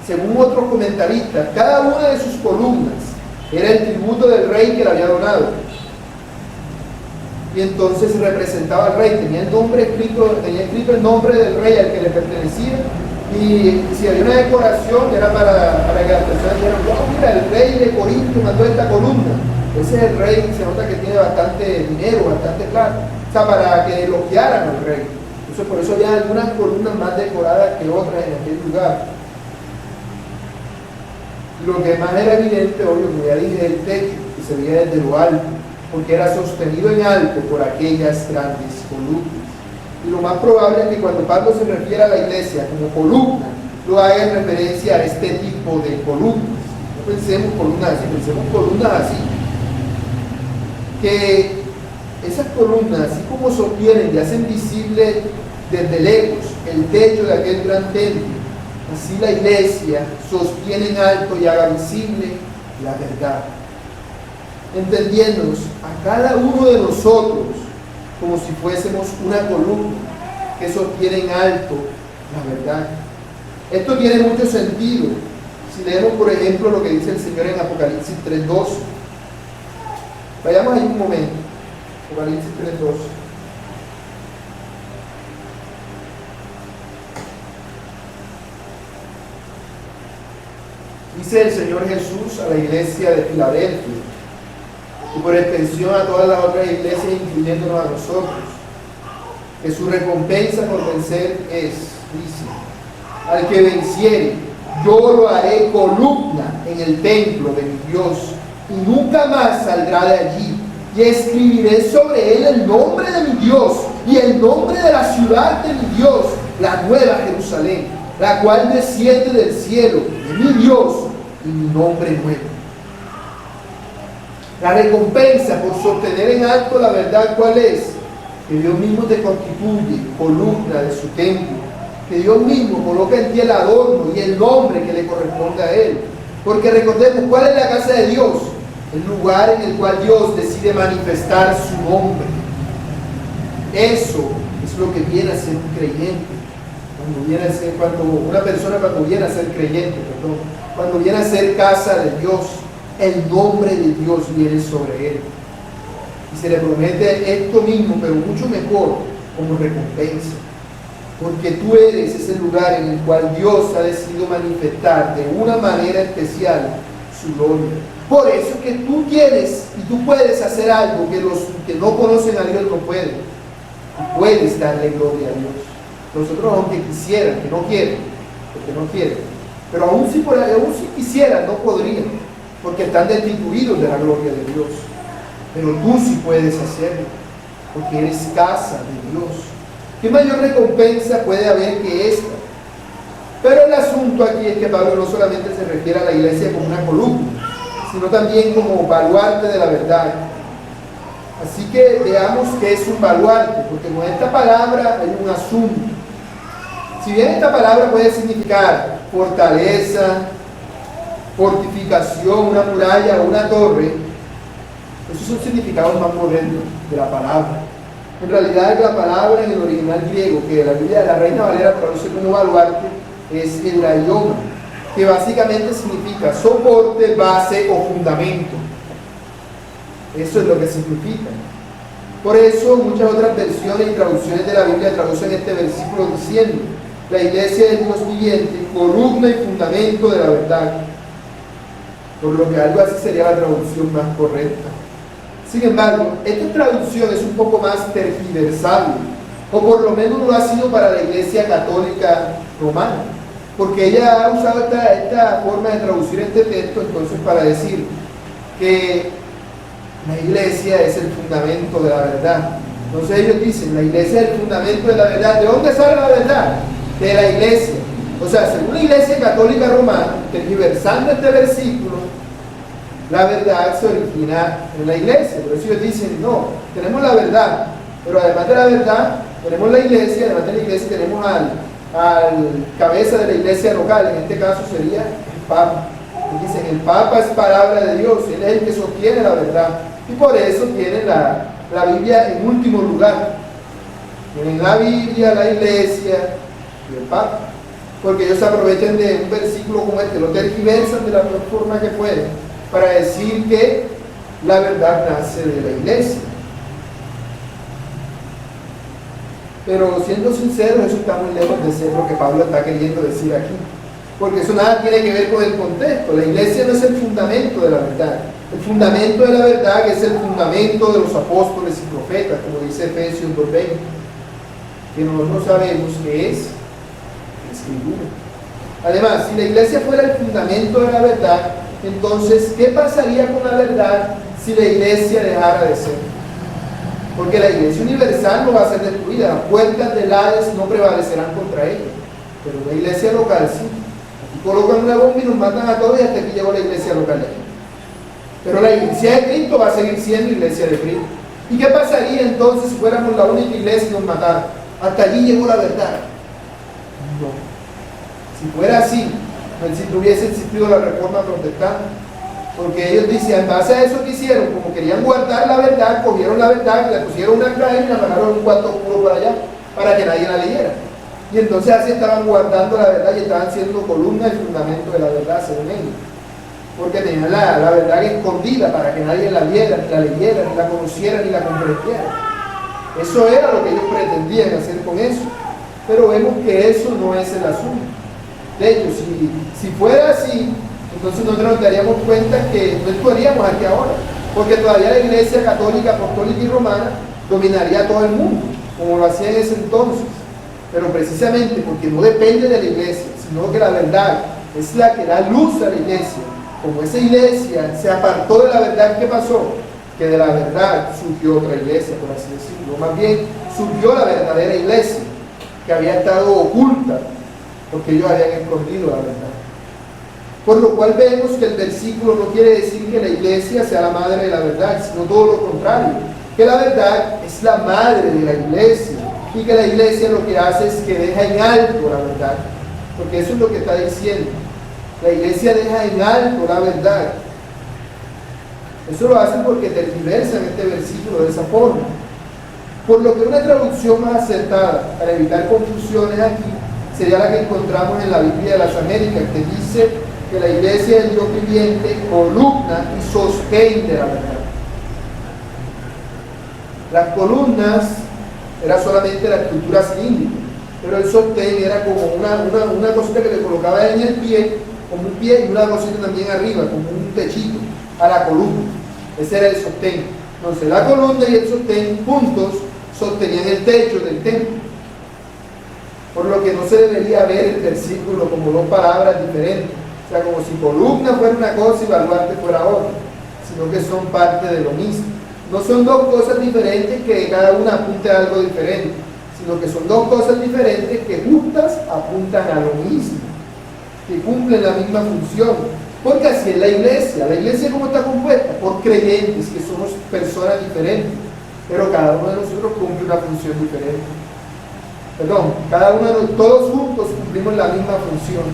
Según otro comentarista, cada una de sus columnas Era el tributo del rey que le había donado. Y entonces representaba al rey, tenía escrito el nombre del rey al que le pertenecía. Y si había una decoración, era para que las personas dijeran: wow, mira, el rey de Corinto mandó esta columna. Ese es el rey, se nota que tiene bastante dinero, bastante plata. O sea, para que elogiaran al rey. Entonces, por eso había algunas columnas más decoradas que otras en aquel lugar. Lo que más era evidente, obvio, como ya dije, el techo, que se veía desde lo alto, porque era sostenido en alto por aquellas grandes columnas. Y lo más probable es que cuando Pablo se refiere a la iglesia como columna, lo haga en referencia a este tipo de columnas. No pensemos columnas así, pensemos columnas así. Que esas columnas, así como sostienen y hacen visible desde lejos el techo de aquel gran templo, así la iglesia sostiene en alto y haga visible la verdad, entendiéndonos a cada uno de nosotros como si fuésemos una columna que sostiene en alto la verdad. Esto tiene mucho sentido si leemos, por ejemplo, lo que dice el Señor en Apocalipsis 3:12. Vayamos ahí un momento. Apocalipsis 3:12. Dice el Señor Jesús a la iglesia de Filadelfia, y por extensión a todas las otras iglesias, incluyéndonos a nosotros, que su recompensa por vencer es, dice: al que venciere, yo lo haré columna en el templo de mi Dios, y nunca más saldrá de allí, y escribiré sobre él el nombre de mi Dios y el nombre de la ciudad de mi Dios, la nueva Jerusalén, la cual desciende del cielo de mi Dios, y mi nombre nuevo. La recompensa por sostener en alto la verdad, ¿cuál es? Que Dios mismo te constituye columna de su templo, que Dios mismo coloca en ti el adorno y el nombre que le corresponde a Él. Porque recordemos, ¿cuál es la casa de Dios? El lugar en el cual Dios decide manifestar su nombre. Eso es lo que viene a ser un creyente. Cuando una persona viene a ser creyente, cuando viene a ser casa de Dios, el nombre de Dios viene sobre él. Y se le promete esto mismo, pero mucho mejor, como recompensa. Porque tú eres ese lugar en el cual Dios ha decidido manifestar de una manera especial su gloria. Por eso es que tú quieres y tú puedes hacer algo que los que no conocen a Dios no pueden. Tú puedes darle gloria a Dios. Nosotros, aunque quisieran, que no quieren, porque no quieren, pero aún si quisieran, no podrían, porque están destituidos de la gloria de Dios. Pero tú sí puedes hacerlo, porque eres casa de Dios. ¿Qué mayor recompensa puede haber que esta? Pero el asunto aquí es que Pablo no solamente se refiere a la iglesia como una columna, sino también como baluarte de la verdad. Así que veamos qué es un baluarte, porque con esta palabra hay un asunto. Si bien esta palabra puede significar fortaleza, fortificación, una muralla o una torre, esos son significados más modernos de la palabra. En realidad, la palabra en el original griego, que la Biblia de la Reina Valera traduce como baluarte, es el idioma, que básicamente significa soporte, base o fundamento. Eso es lo que significa. Por eso muchas otras versiones y traducciones de la Biblia traducen este versículo diciendo: la iglesia del Dios viviente, columna y fundamento de la verdad. Por lo que algo así sería la traducción más correcta. Sin embargo, esta traducción es un poco más tergiversable, o por lo menos lo ha sido para la iglesia católica romana, porque ella ha usado esta forma de traducir este texto entonces para decir que la iglesia es el fundamento de la verdad. Entonces ellos dicen: la iglesia es el fundamento de la verdad. ¿De dónde sale la verdad? De la iglesia. O sea, según la iglesia católica romana, tergiversando este versículo, la verdad se origina en la iglesia. Por eso ellos dicen: no, tenemos la verdad, pero además de la verdad tenemos la iglesia, además de la iglesia tenemos al cabeza de la iglesia local, en este caso sería el Papa. Y dicen: el Papa es palabra de Dios, él es el que sostiene la verdad, y por eso tienen la Biblia en último lugar. Tienen la Biblia, la iglesia y el Papa, porque ellos se aprovechan de un versículo como este, lo tergiversan de la mejor forma que pueden, para decir que la verdad nace de la iglesia. Pero siendo sinceros, eso está muy lejos de ser lo que Pablo está queriendo decir aquí, porque eso nada tiene que ver con el contexto. La iglesia no es el fundamento de la verdad. El fundamento de la verdad es el fundamento de los apóstoles y profetas, como dice Efesios 2:20, que nosotros sabemos que es escritura. Además, si la iglesia fuera el fundamento de la verdad, entonces, ¿qué pasaría con la verdad si la iglesia dejara de ser? Porque la iglesia universal no va a ser destruida, las puertas del Hades no prevalecerán contra ella, pero la iglesia local sí. Aquí colocan una bomba y nos matan a todos y hasta aquí llegó la iglesia local de aquí. Pero la iglesia de Cristo va a seguir siendo iglesia de Cristo. ¿Y qué pasaría entonces si fuéramos la única iglesia y nos mataran? Hasta allí llegó la verdad. No. Si fuera así, si no hubiese existido la reforma protestante, porque ellos dicen, en base a eso que hicieron, como querían guardar la verdad, cogieron la verdad, la pusieron una cadena y la mandaron en un cuarto oscuro por allá, para que nadie la leyera. Y entonces así estaban guardando la verdad y estaban siendo columna y fundamento de la verdad, según ellos. Porque tenían la verdad escondida para que nadie la viera, ni la leyera, ni la conociera, ni la comprendiera. Eso era lo que ellos pretendían hacer con eso. Pero vemos que eso no es el asunto. De hecho, si fuera así, entonces nosotros nos daríamos cuenta que no estaríamos aquí ahora, porque todavía la iglesia católica, apostólica y romana dominaría a todo el mundo, como lo hacía en ese entonces. Pero precisamente porque no depende de la iglesia, sino que la verdad es la que da luz a la iglesia. Como esa iglesia se apartó de la verdad, ¿qué pasó? Que de la verdad surgió otra iglesia, por así decirlo. Más bien, surgió la verdadera iglesia, que había estado oculta, porque ellos habían escondido la verdad. Por lo cual vemos que el versículo no quiere decir que la iglesia sea la madre de la verdad, sino todo lo contrario, que la verdad es la madre de la iglesia, y que la iglesia lo que hace es que deja en alto la verdad, porque eso es lo que está diciendo. La iglesia deja en alto la verdad. Eso lo hace porque tergiversan este versículo de esa forma. Por lo que una traducción más acertada para evitar confusiones aquí sería la que encontramos en la Biblia de las Américas, que dice que la iglesia del Dios viviente columna y sostén de la verdad. Las columnas era solamente la estructura cilíndrica, pero el sostén era como una cosita que le colocaba en el pie, como un pie, y una cosita también arriba, como un techito a la columna. Ese era el sostén. Entonces la columna y el sostén juntos sostenían el techo del templo. Por lo que no se debería ver el versículo como dos palabras diferentes, o sea, como si columna fuera una cosa y baluarte fuera otra, sino que son parte de lo mismo. No son dos cosas diferentes que cada una apunte a algo diferente, sino que son dos cosas diferentes que juntas apuntan a lo mismo, que cumplen la misma función. Porque así es la iglesia. La iglesia, ¿cómo está compuesta? Por creyentes, que somos personas diferentes, pero cada uno de nosotros cumple una función diferente. Todos juntos cumplimos la misma función.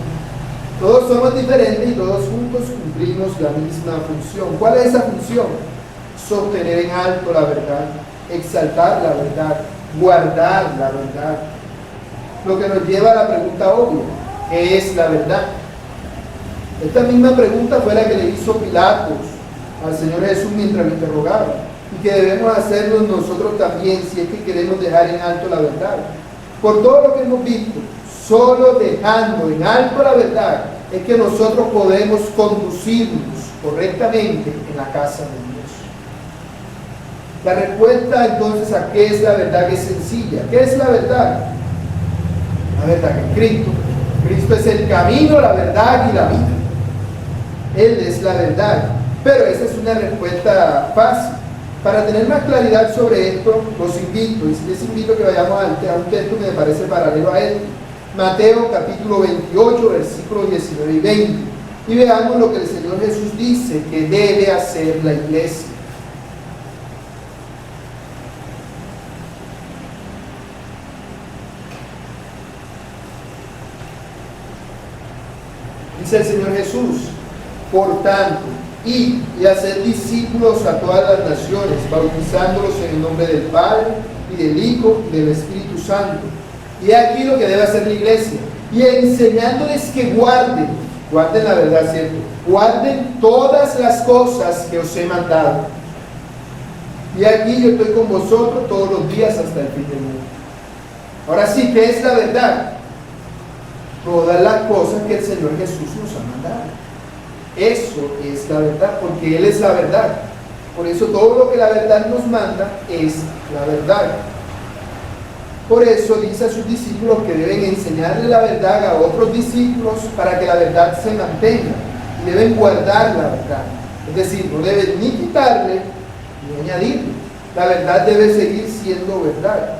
Todos somos diferentes y todos juntos cumplimos la misma función. ¿Cuál es esa función? Sostener en alto la verdad, exaltar la verdad, guardar la verdad. Lo que nos lleva a la pregunta obvia: ¿qué es la verdad? Esta misma pregunta fue la que le hizo Pilatos al Señor Jesús mientras lo interrogaba, y que debemos hacerlo nosotros también si es que queremos dejar en alto la verdad. Por todo lo que hemos visto, solo dejando en alto la verdad es que nosotros podemos conducirnos correctamente en la casa de Dios. La respuesta entonces a qué es la verdad es sencilla. ¿Qué es la verdad? La verdad que es Cristo. Cristo es el camino, la verdad y la vida. Él es la verdad. Pero esa es una respuesta fácil. Para tener más claridad sobre esto, los invito, y les invito a que vayamos a un texto que me parece paralelo a él, Mateo capítulo 28, versículos 19 y 20, y veamos lo que el Señor Jesús dice que debe hacer la iglesia. Dice el Señor Jesús: por tanto, id y hacer discípulos a todas las naciones, bautizándolos en el nombre del Padre, y del Hijo, y del Espíritu Santo. Y aquí lo que debe hacer la iglesia: y enseñándoles que guarden Guarden la verdad, ¿cierto? Guarden todas las cosas que os he mandado. Y aquí yo estoy con vosotros todos los días hasta el fin del mundo. Ahora sí, ¿qué es la verdad? Todas las cosas que el Señor Jesús nos ha mandado. Eso es la verdad, porque Él es la verdad. Por eso todo lo que la verdad nos manda es la verdad. Por eso dice a sus discípulos que deben enseñarle la verdad a otros discípulos para que la verdad se mantenga. Y deben guardar la verdad. Es decir, no deben ni quitarle ni añadirle. La verdad debe seguir siendo verdad.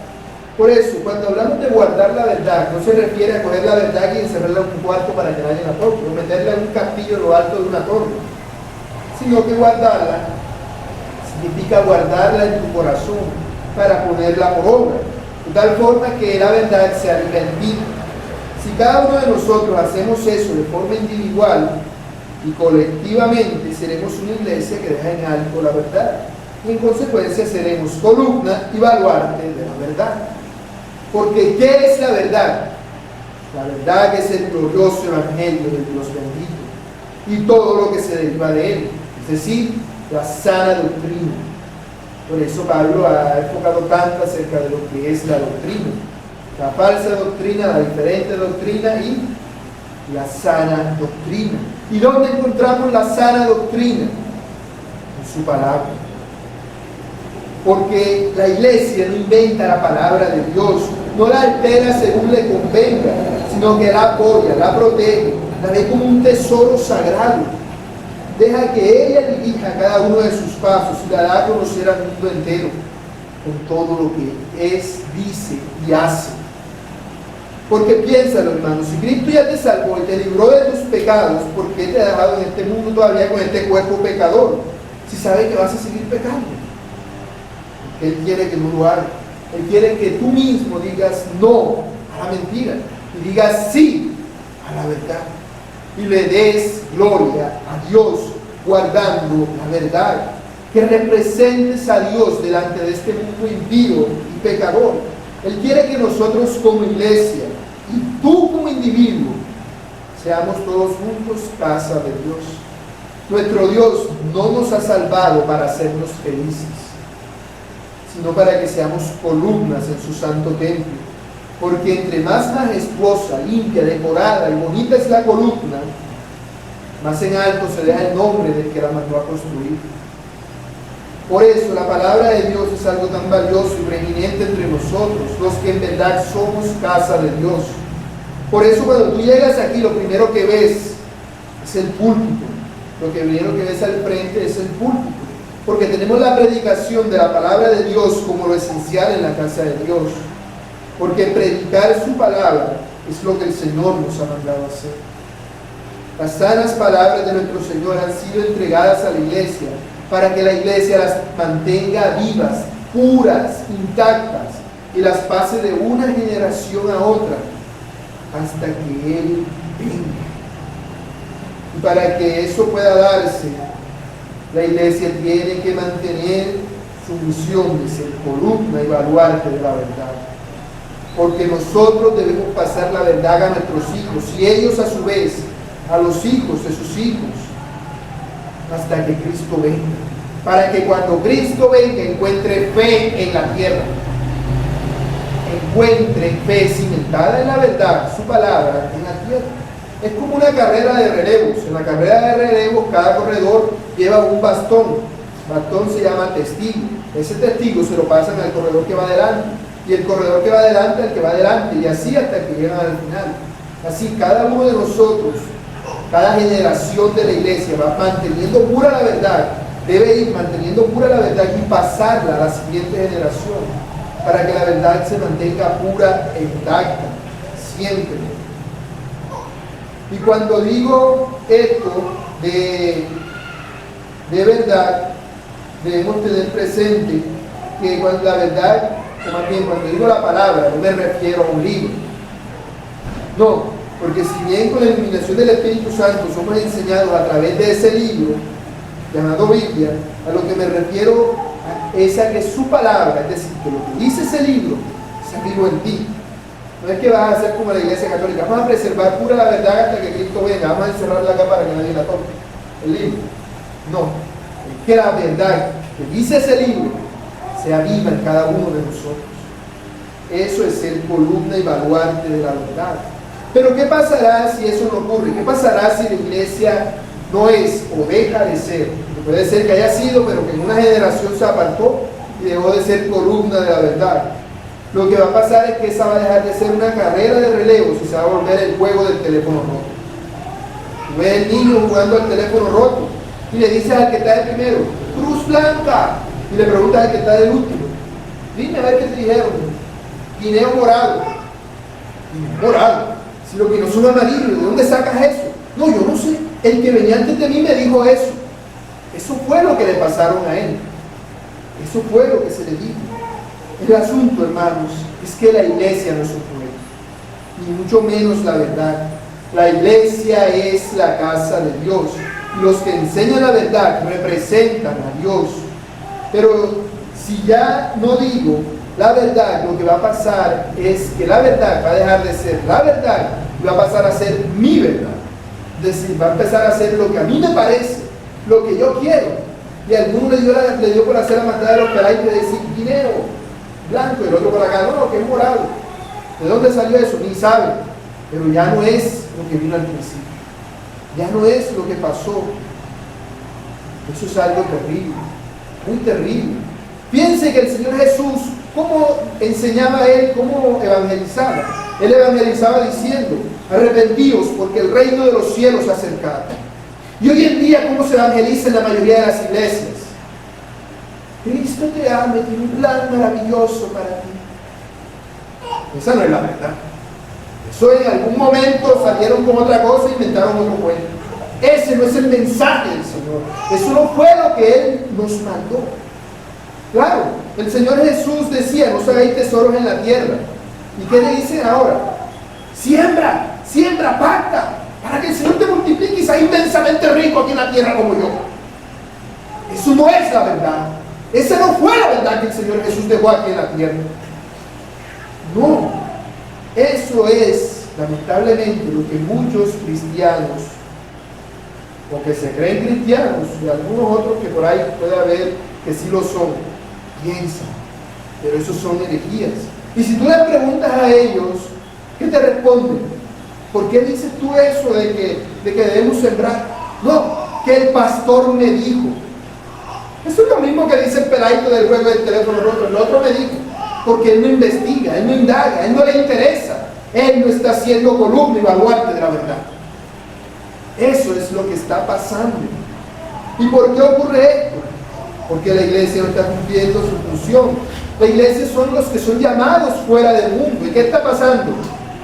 Por eso, cuando hablamos de guardar la verdad, no se refiere a coger la verdad y encerrarla en un cuarto para que nadie la toque, o meterla en un castillo en lo alto de una torre, sino que guardarla significa guardarla en tu corazón para ponerla por obra, de tal forma que la verdad sea divertida. Si cada uno de nosotros hacemos eso de forma individual y colectivamente, seremos una iglesia que deja en alto la verdad, y en consecuencia seremos columna y baluarte de la verdad. Porque ¿qué es la verdad? La verdad que es el glorioso evangelio del Dios bendito y todo lo que se deriva de él, es decir, la sana doctrina. Por eso Pablo ha enfocado tanto acerca de lo que es la doctrina, la falsa doctrina, la diferente doctrina y la sana doctrina. ¿Y dónde encontramos la sana doctrina? En su palabra. Porque la iglesia no inventa la palabra de Dios, no la altera según le convenga, sino que la apoya, la protege, la ve como un tesoro sagrado. Deja que ella dirija cada uno de sus pasos y la da a conocer al mundo entero con todo lo que es, dice y hace. Porque piénsalo, hermano, si Cristo ya te salvó y te libró de tus pecados, ¿por qué te ha dejado en este mundo todavía con este cuerpo pecador? Si sabe que vas a seguir pecando. Porque Él quiere que no lo hagas. Él quiere que tú mismo digas no a la mentira y digas sí a la verdad. Y le des gloria a Dios guardando la verdad. Que representes a Dios delante de este mundo impío y pecador. Él quiere que nosotros como iglesia y tú como individuo seamos todos juntos casa de Dios. Nuestro Dios no nos ha salvado para hacernos felices, sino para que seamos columnas en su santo templo. Porque entre más majestuosa, limpia, decorada y bonita es la columna, más en alto se deja el nombre del que la mandó a construir. Por eso la palabra de Dios es algo tan valioso y preeminente entre nosotros, los que en verdad somos casa de Dios. Por eso cuando tú llegas aquí, lo primero que ves es el púlpito. Lo primero que ves al frente es el púlpito. Porque tenemos la predicación de la palabra de Dios como lo esencial en la casa de Dios. Porque predicar su palabra es lo que el Señor nos ha mandado a hacer. Las sanas palabras de nuestro Señor han sido entregadas a la iglesia para que la iglesia las mantenga vivas, puras, intactas y las pase de una generación a otra hasta que Él venga. Y para que eso pueda darse, la iglesia tiene que mantener su misión de ser columna y baluarte de la verdad. Porque nosotros debemos pasar la verdad a nuestros hijos y ellos a su vez a los hijos de sus hijos hasta que Cristo venga. Para que cuando Cristo venga encuentre fe en la tierra, encuentre fe cimentada en la verdad, su palabra en la tierra. Es como una carrera de relevos. En la carrera de relevos cada corredor lleva un bastón. Bastón se llama testigo. Ese testigo se lo pasan al corredor que va adelante. Y el corredor que va adelante al que va adelante. Y así hasta que llegan al final. Así cada uno de nosotros, cada generación de la iglesia va manteniendo pura la verdad. Debe ir manteniendo pura la verdad y pasarla a la siguiente generación. Para que la verdad se mantenga pura e intacta. Siempre. Y cuando digo esto de verdad, debemos tener presente que cuando la verdad, o más bien cuando digo la palabra, no me refiero a un libro. No, porque si bien con la iluminación del Espíritu Santo somos enseñados a través de ese libro, llamado Biblia, a lo que me refiero es a que su palabra, es decir, que lo que dice ese libro, se vivo en ti. No es que vas a hacer como la iglesia católica, vamos a preservar pura la verdad hasta que Cristo venga, vamos a encerrarla acá para que nadie la toque, el libro. No, es que la verdad que dice ese libro sea viva en cada uno de nosotros. Eso es ser columna y baluarte de la verdad. Pero ¿qué pasará si eso no ocurre? ¿Qué pasará si la iglesia no es o deja de ser? Puede ser que haya sido, pero que en una generación se apartó y dejó de ser columna de la verdad. Lo que va a pasar es que esa va a dejar de ser una carrera de relevos y se va a volver el juego del teléfono roto. Tú ves el niño jugando al teléfono roto y le dices al que está de primero, cruz blanca, y le preguntas al que está del último, dime a ver qué te dijeron, guineo morado. Guineo morado, si los guineos son amarillos, ¿de dónde sacas eso? No, yo no sé, el que venía antes de mí me dijo eso. Eso fue lo que le pasaron a él, eso fue lo que se le dijo. El asunto, hermanos, es que la iglesia no es un juego, ni mucho menos la verdad. La iglesia es la casa de Dios. Y los que enseñan la verdad representan a Dios. Pero si ya no digo la verdad, lo que va a pasar es que la verdad va a dejar de ser la verdad y va a pasar a ser mi verdad. Es decir, va a empezar a ser lo que a mí me parece, lo que yo quiero. Y a alguno le dio por hacer la maldad de los pelaites de decir guineo blanco, y el otro por acá, no, que es morado. ¿De dónde salió eso? Ni sabe. Pero ya no es lo que vino al principio. Ya no es lo que pasó. Eso es algo terrible, muy terrible. Piense que el Señor Jesús, ¿cómo enseñaba Él? ¿Cómo evangelizaba? Él evangelizaba diciendo, arrepentíos porque el reino de los cielos se ha acercado. Y hoy en día, ¿cómo se evangeliza en la mayoría de las iglesias? Cristo te ama y tiene un plan maravilloso para ti. Esa no es la verdad. Eso en algún momento salieron con otra cosa e inventaron otro cuento. Ese no es el mensaje del Señor. Eso no fue lo que Él nos mandó. Claro, el Señor Jesús decía, no os hagáis tesoros en la tierra. ¿Y qué le dicen ahora? Siembra, siembra, pacta, para que el Señor te multiplique y sea inmensamente rico aquí en la tierra como yo. Eso no es la verdad. Esa no fue la verdad que el Señor Jesús dejó aquí en la tierra. No, eso es lamentablemente lo que muchos cristianos, o que se creen cristianos, y algunos otros que por ahí puede haber que sí lo son, piensan, pero esos son herejías. Y si tú les preguntas a ellos, ¿qué te responden? ¿Por qué dices tú eso de que debemos sembrar? No, que el pastor me dijo. Eso es lo mismo que dice el peladito del juego del teléfono roto. El otro me dijo, porque él no investiga, él no indaga, a él no le interesa. Él no está siendo columna y baluarte de la verdad. Eso es lo que está pasando. ¿Y por qué ocurre esto? Porque la iglesia no está cumpliendo su función. La iglesia son los que son llamados fuera del mundo. ¿Y qué está pasando?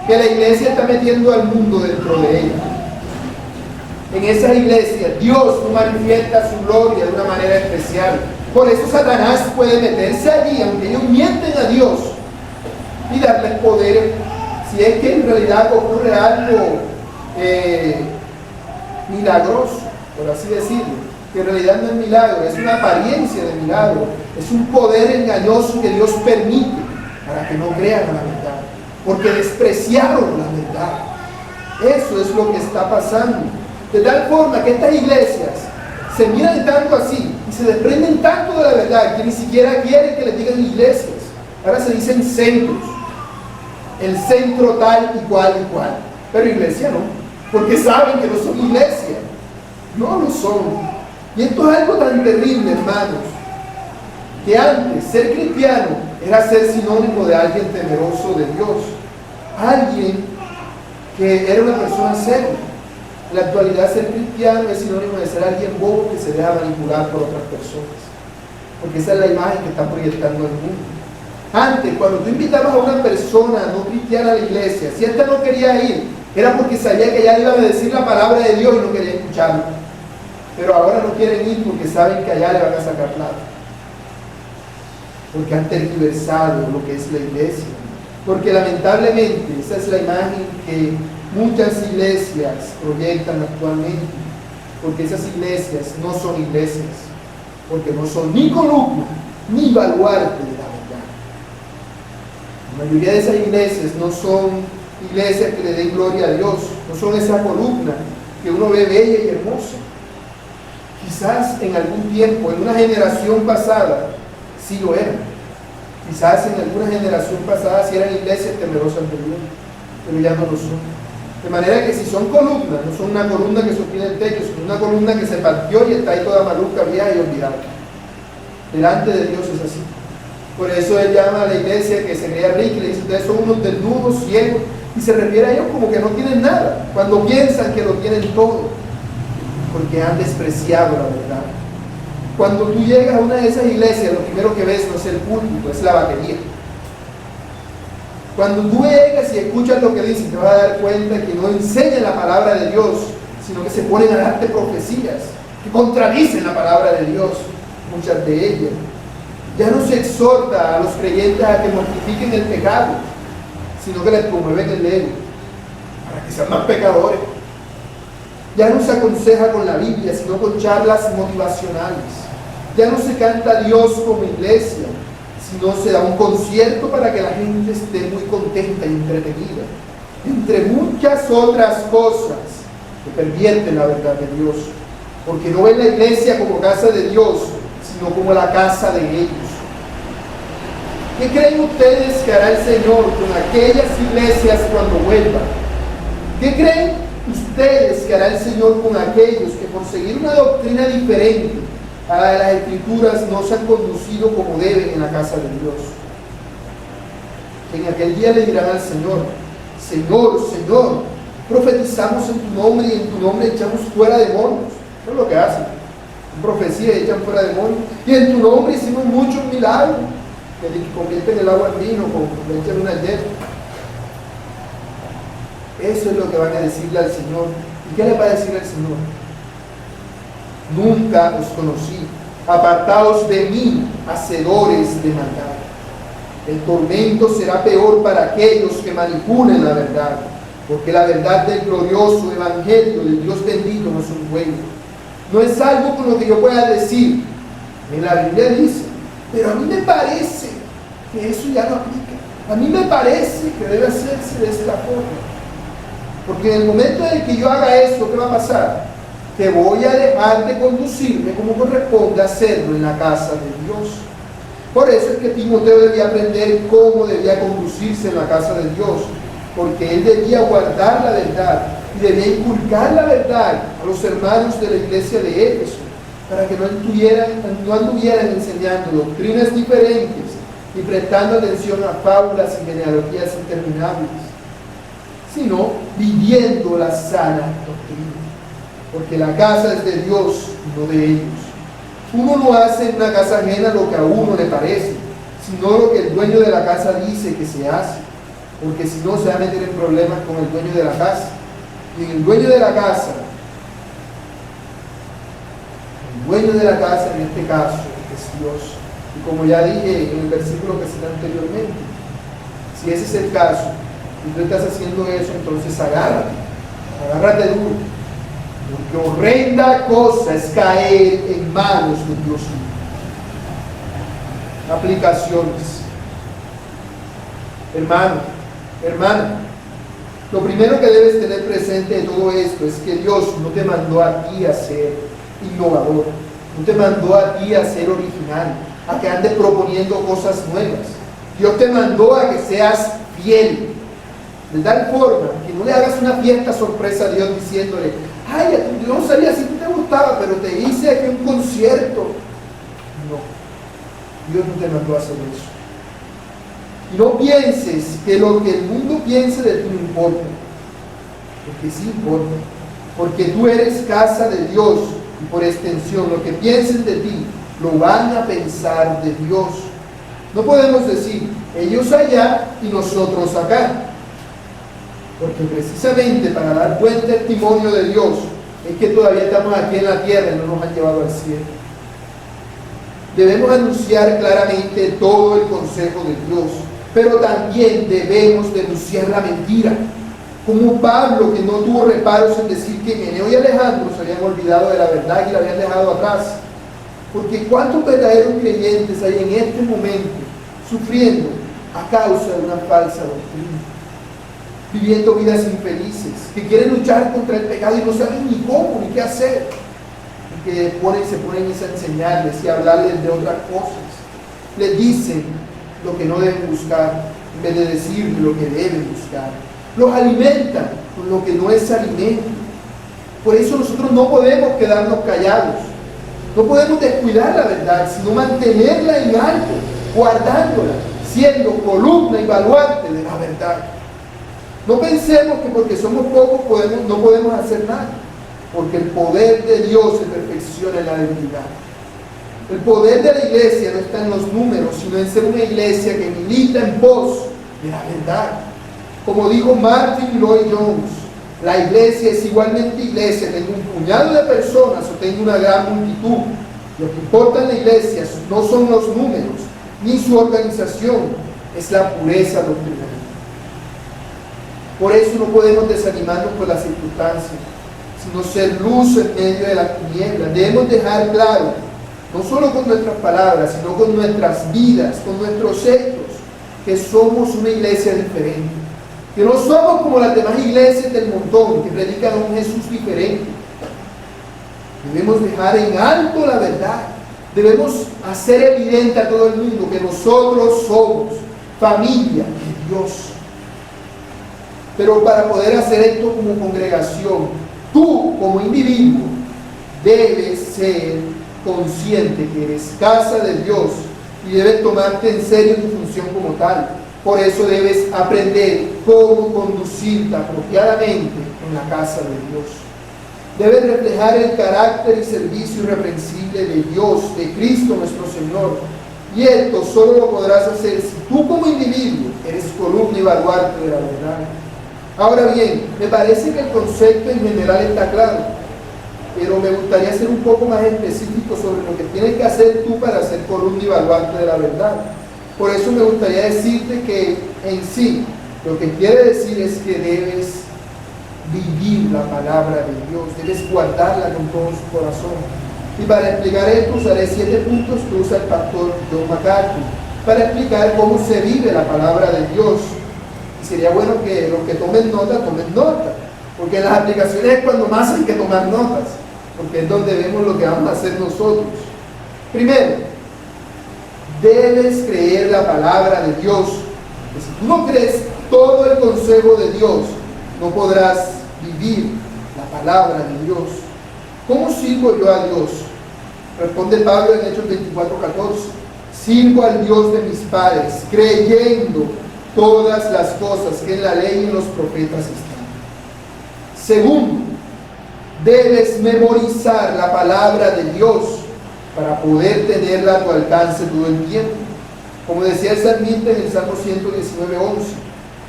Que la iglesia está metiendo al mundo dentro de ella. En esa iglesia Dios no manifiesta su gloria de una manera especial. Por eso Satanás puede meterse allí, aunque ellos mienten a Dios, y darles poder. Si es que en realidad ocurre algo milagroso, por así decirlo, que en realidad no es milagro, es una apariencia de milagro, es un poder engañoso que Dios permite para que no crean a la verdad, porque despreciaron la verdad. Eso es lo que está pasando. De tal forma que estas iglesias se miran tanto así y se desprenden tanto de la verdad que ni siquiera quieren que les digan iglesias. Ahora se dicen centros. El centro tal y cual y cual. Pero iglesia no, porque saben que no son iglesia. No lo son. Y esto es algo tan terrible, hermanos, que antes ser cristiano era ser sinónimo de alguien temeroso de Dios, alguien que era una persona seria. En la actualidad ser cristiano es sinónimo de ser alguien bobo que se deja manipular por otras personas, porque esa es la imagen que están proyectando al mundo. Antes, cuando tú invitabas a una persona no cristiana a la iglesia, si ésta no quería ir, era porque sabía que ya le iban a decir la palabra de Dios y no quería escucharla. Pero ahora no quieren ir porque saben que allá le van a sacar plata, porque han tergiversado lo que es la iglesia. Porque lamentablemente esa es la imagen que muchas iglesias proyectan actualmente, porque esas iglesias no son iglesias, porque no son ni columna ni baluarte de la verdad. La mayoría de esas iglesias no son iglesias que le den gloria a Dios, no son esa columna que uno ve bella y hermosa. Quizás en algún tiempo, en una generación pasada, sí lo eran. Quizás en alguna generación pasada sí eran iglesias temerosas de Dios, pero ya no lo son. De manera que si son columnas, no son una columna que sostiene el techo, sino una columna que se partió y está ahí toda maluca, vieja y olvidada. Delante de Dios es así. Por eso él llama a la iglesia que se crea rica y le dice: ustedes son unos desnudos, ciegos, y se refiere a ellos como que no tienen nada, cuando piensan que lo tienen todo, porque han despreciado la verdad. Cuando tú llegas a una de esas iglesias, lo primero que ves no es el púlpito, es la batería. Cuando tú llegas y escuchas lo que dicen, te vas a dar cuenta que no enseñan la palabra de Dios, sino que se ponen a darte profecías que contradicen la palabra de Dios, muchas de ellas. Ya no se exhorta a los creyentes a que mortifiquen el pecado, sino que les promueven el ego para que sean más pecadores. Ya no se aconseja con la Biblia, sino con charlas motivacionales. Ya no se canta a Dios como iglesia, sino se da un concierto para que la gente esté muy contenta y entretenida, entre muchas otras cosas que pervierten la verdad de Dios, porque no ven la iglesia como casa de Dios, sino como la casa de ellos. ¿Qué creen ustedes que hará el Señor con aquellas iglesias cuando vuelvan? ¿Qué creen ustedes que hará el Señor con aquellos que por seguir una doctrina diferente a la de las Escrituras no se han conducido como deben en la casa de Dios? En aquel día le dirán al Señor: Señor, Señor, profetizamos en tu nombre y en tu nombre echamos fuera demonios. Eso es lo que hacen, en profecía echan fuera demonios, y en tu nombre hicimos muchos milagros, que convierten el agua en vino, como le echan una yerba. Eso es lo que van a decirle al Señor. ¿Y qué le va a decir al Señor? Nunca os conocí, apartaos de mí, hacedores de maldad. El tormento será peor para aquellos que manipulen la verdad, porque la verdad del glorioso evangelio del Dios bendito no es un juego. No es algo con lo que yo pueda decir. En la Biblia dice: pero a mí me parece que eso ya no aplica. A mí me parece que debe hacerse de esta forma. Porque en el momento en que yo haga esto, ¿qué va a pasar? Que voy a dejar de conducirme como corresponde hacerlo en la casa de Dios. Por eso es que Timoteo debía aprender cómo debía conducirse en la casa de Dios, porque él debía guardar la verdad y debía inculcar la verdad a los hermanos de la iglesia de Éfeso, para que no anduvieran enseñando doctrinas diferentes y prestando atención a fábulas y genealogías interminables, sino viviendo la sana doctrina, porque la casa es de Dios, no de ellos. Uno no hace en una casa ajena lo que a uno le parece, sino lo que el dueño de la casa dice que se hace, porque si no se va a meter en problemas con el dueño de la casa. Y el dueño de la casa en este caso es Dios. Y como ya dije en el versículo que cité anteriormente, si ese es el caso y tú estás haciendo eso, entonces agárrate duro, porque horrenda cosa es caer en manos de Dios mismo. Aplicaciones. Hermano, lo primero que debes tener presente de todo esto es que Dios no te mandó a ti a ser innovador, no te mandó a ti a ser original, a que andes proponiendo cosas nuevas. Dios te mandó a que seas fiel, de tal forma que no le hagas una fiesta sorpresa a Dios diciéndole: ay, yo no sabía si te gustaba, pero te hice aquí un concierto. No, Dios no te mandó a hacer eso. Y no pienses que lo que el mundo piense de ti no importa, porque sí importa, porque tú eres casa de Dios, y por extensión lo que piensen de ti lo van a pensar de Dios. No podemos decir ellos allá y nosotros acá, porque precisamente para dar buen testimonio de Dios es que todavía estamos aquí en la tierra y no nos han llevado al cielo. Debemos anunciar claramente todo el consejo de Dios, pero también debemos denunciar la mentira, como Pablo, que no tuvo reparos en decir que Meneo y Alejandro se habían olvidado de la verdad y la habían dejado atrás. Porque ¿cuántos verdaderos creyentes hay en este momento sufriendo a causa de una falsa doctrina, viviendo vidas infelices, que quieren luchar contra el pecado y no saben ni cómo, ni qué hacer, y que se ponen a enseñarles y a hablarles de otras cosas. Les dicen lo que no deben buscar, en vez de decirles lo que deben buscar. Los alimentan con lo que no es alimento. Por eso nosotros no podemos quedarnos callados, no podemos descuidar la verdad, sino mantenerla en alto, guardándola, siendo columna y baluarte de la verdad. No pensemos que porque somos pocos no podemos hacer nada, porque el poder de Dios se perfecciona en la debilidad. El poder de la iglesia no está en los números, sino en ser una iglesia que milita en pos de la verdad. Como dijo Martin Lloyd Jones, la iglesia es igualmente iglesia, tenga un puñado de personas o tenga una gran multitud. Lo que importa en la iglesia no son los números, ni su organización, es la pureza doctrinal. Por eso no podemos desanimarnos por las circunstancias, sino ser luz en medio de la tiniebla. Debemos dejar claro, no solo con nuestras palabras, sino con nuestras vidas, con nuestros hechos, que somos una iglesia diferente, que no somos como las demás iglesias del montón, que predican a un Jesús diferente. Debemos dejar en alto la verdad, debemos hacer evidente a todo el mundo que nosotros somos familia de Dios. Pero para poder hacer esto como congregación, tú como individuo debes ser consciente que eres casa de Dios y debes tomarte en serio tu función como tal. Por eso debes aprender cómo conducirte apropiadamente en la casa de Dios. Debes reflejar el carácter y servicio irreprensible de Dios, de Cristo nuestro Señor. Y esto solo lo podrás hacer si tú como individuo eres columna y baluarte de la verdad. Ahora bien, me parece que el concepto en general está claro, pero me gustaría ser un poco más específico sobre lo que tienes que hacer tú para ser columna y baluarte de la verdad. Por eso me gustaría decirte que en sí, lo que quiere decir es que debes vivir la palabra de Dios, debes guardarla con todo su corazón. Y para explicar esto usaré 7 puntos que usa el pastor John MacArthur para explicar cómo se vive la palabra de Dios. Y sería bueno que los que tomen nota, porque en las aplicaciones es cuando más hay que tomar notas, porque es donde vemos lo que vamos a hacer nosotros. Primero, debes creer la palabra de Dios. Que si tú no crees todo el consejo de Dios, no podrás vivir la palabra de Dios. ¿Cómo sirvo yo a Dios? Responde Pablo en Hechos 24:14. Sirvo al Dios de mis padres, creyendo todas las cosas que en la ley y en los profetas están. Segundo, debes memorizar la palabra de Dios para poder tenerla a tu alcance todo el tiempo. Como decía el salmista en el Salmo 119:11,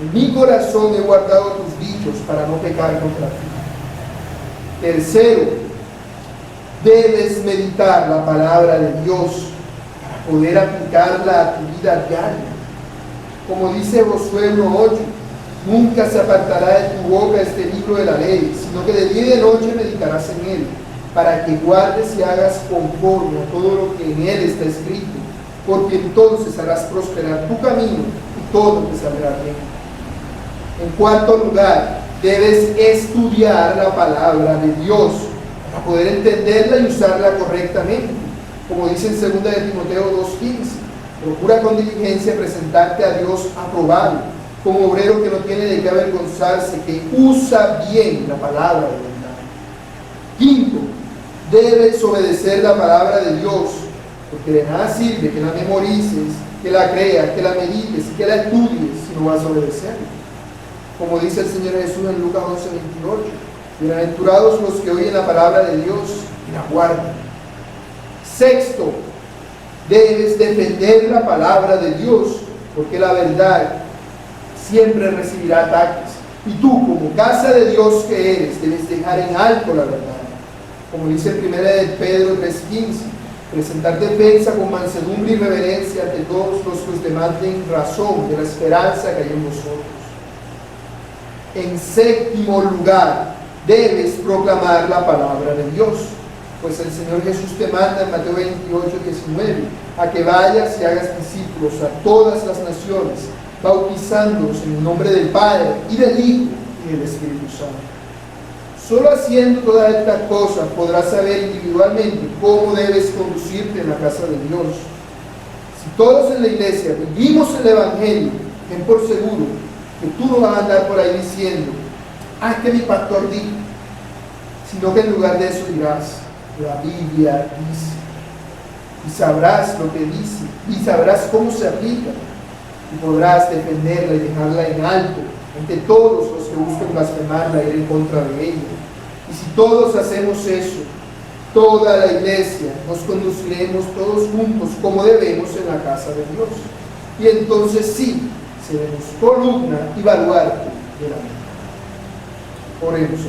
en mi corazón he guardado tus dichos para no pecar contra ti. Tercero, debes meditar la palabra de Dios para poder aplicarla a tu vida diaria. Como dice Josué 1:8, nunca se apartará de tu boca este libro de la ley, sino que de día y de noche meditarás en él, para que guardes y hagas conforme a todo lo que en él está escrito, porque entonces harás prosperar tu camino y todo te saldrá bien. En cuarto lugar, debes estudiar la palabra de Dios para poder entenderla y usarla correctamente. Como dice en 2 de Timoteo 2:15, procura con diligencia presentarte a Dios aprobado, como obrero que no tiene de qué avergonzarse, que usa bien la palabra de verdad. Quinto, debes obedecer la palabra de Dios, porque de nada sirve que la memorices, que la creas, que la medites y que la estudies si no vas a obedecerla. Como dice el Señor Jesús en Lucas 11:28, bienaventurados los que oyen la palabra de Dios y la guardan. Sexto, debes defender la palabra de Dios, porque la verdad siempre recibirá ataques. Y tú, como casa de Dios que eres, debes dejar en alto la verdad. Como dice en 1 de Pedro 3:15, presentar defensa con mansedumbre y reverencia ante todos los que os demanden razón de la esperanza que hay en vosotros. En séptimo lugar, debes proclamar la palabra de Dios. Pues el Señor Jesús te manda en Mateo 28, 19, a que vayas y hagas discípulos a todas las naciones, bautizándolos en el nombre del Padre, y del Hijo, y del Espíritu Santo. Solo haciendo toda esta cosa podrás saber individualmente cómo debes conducirte en la casa de Dios. Si todos en la iglesia vivimos el Evangelio, ten por seguro que tú no vas a andar por ahí diciendo, que mi pastor dijo, sino que en lugar de eso dirás, la Biblia dice, y sabrás lo que dice, y sabrás cómo se aplica, y podrás defenderla y dejarla en alto ante todos los que buscan blasfemarla y ir en contra de ella. Y si todos hacemos eso, toda la iglesia, nos conduciremos todos juntos como debemos en la casa de Dios. Y entonces sí, seremos columna y baluarte de la vida. Oremos.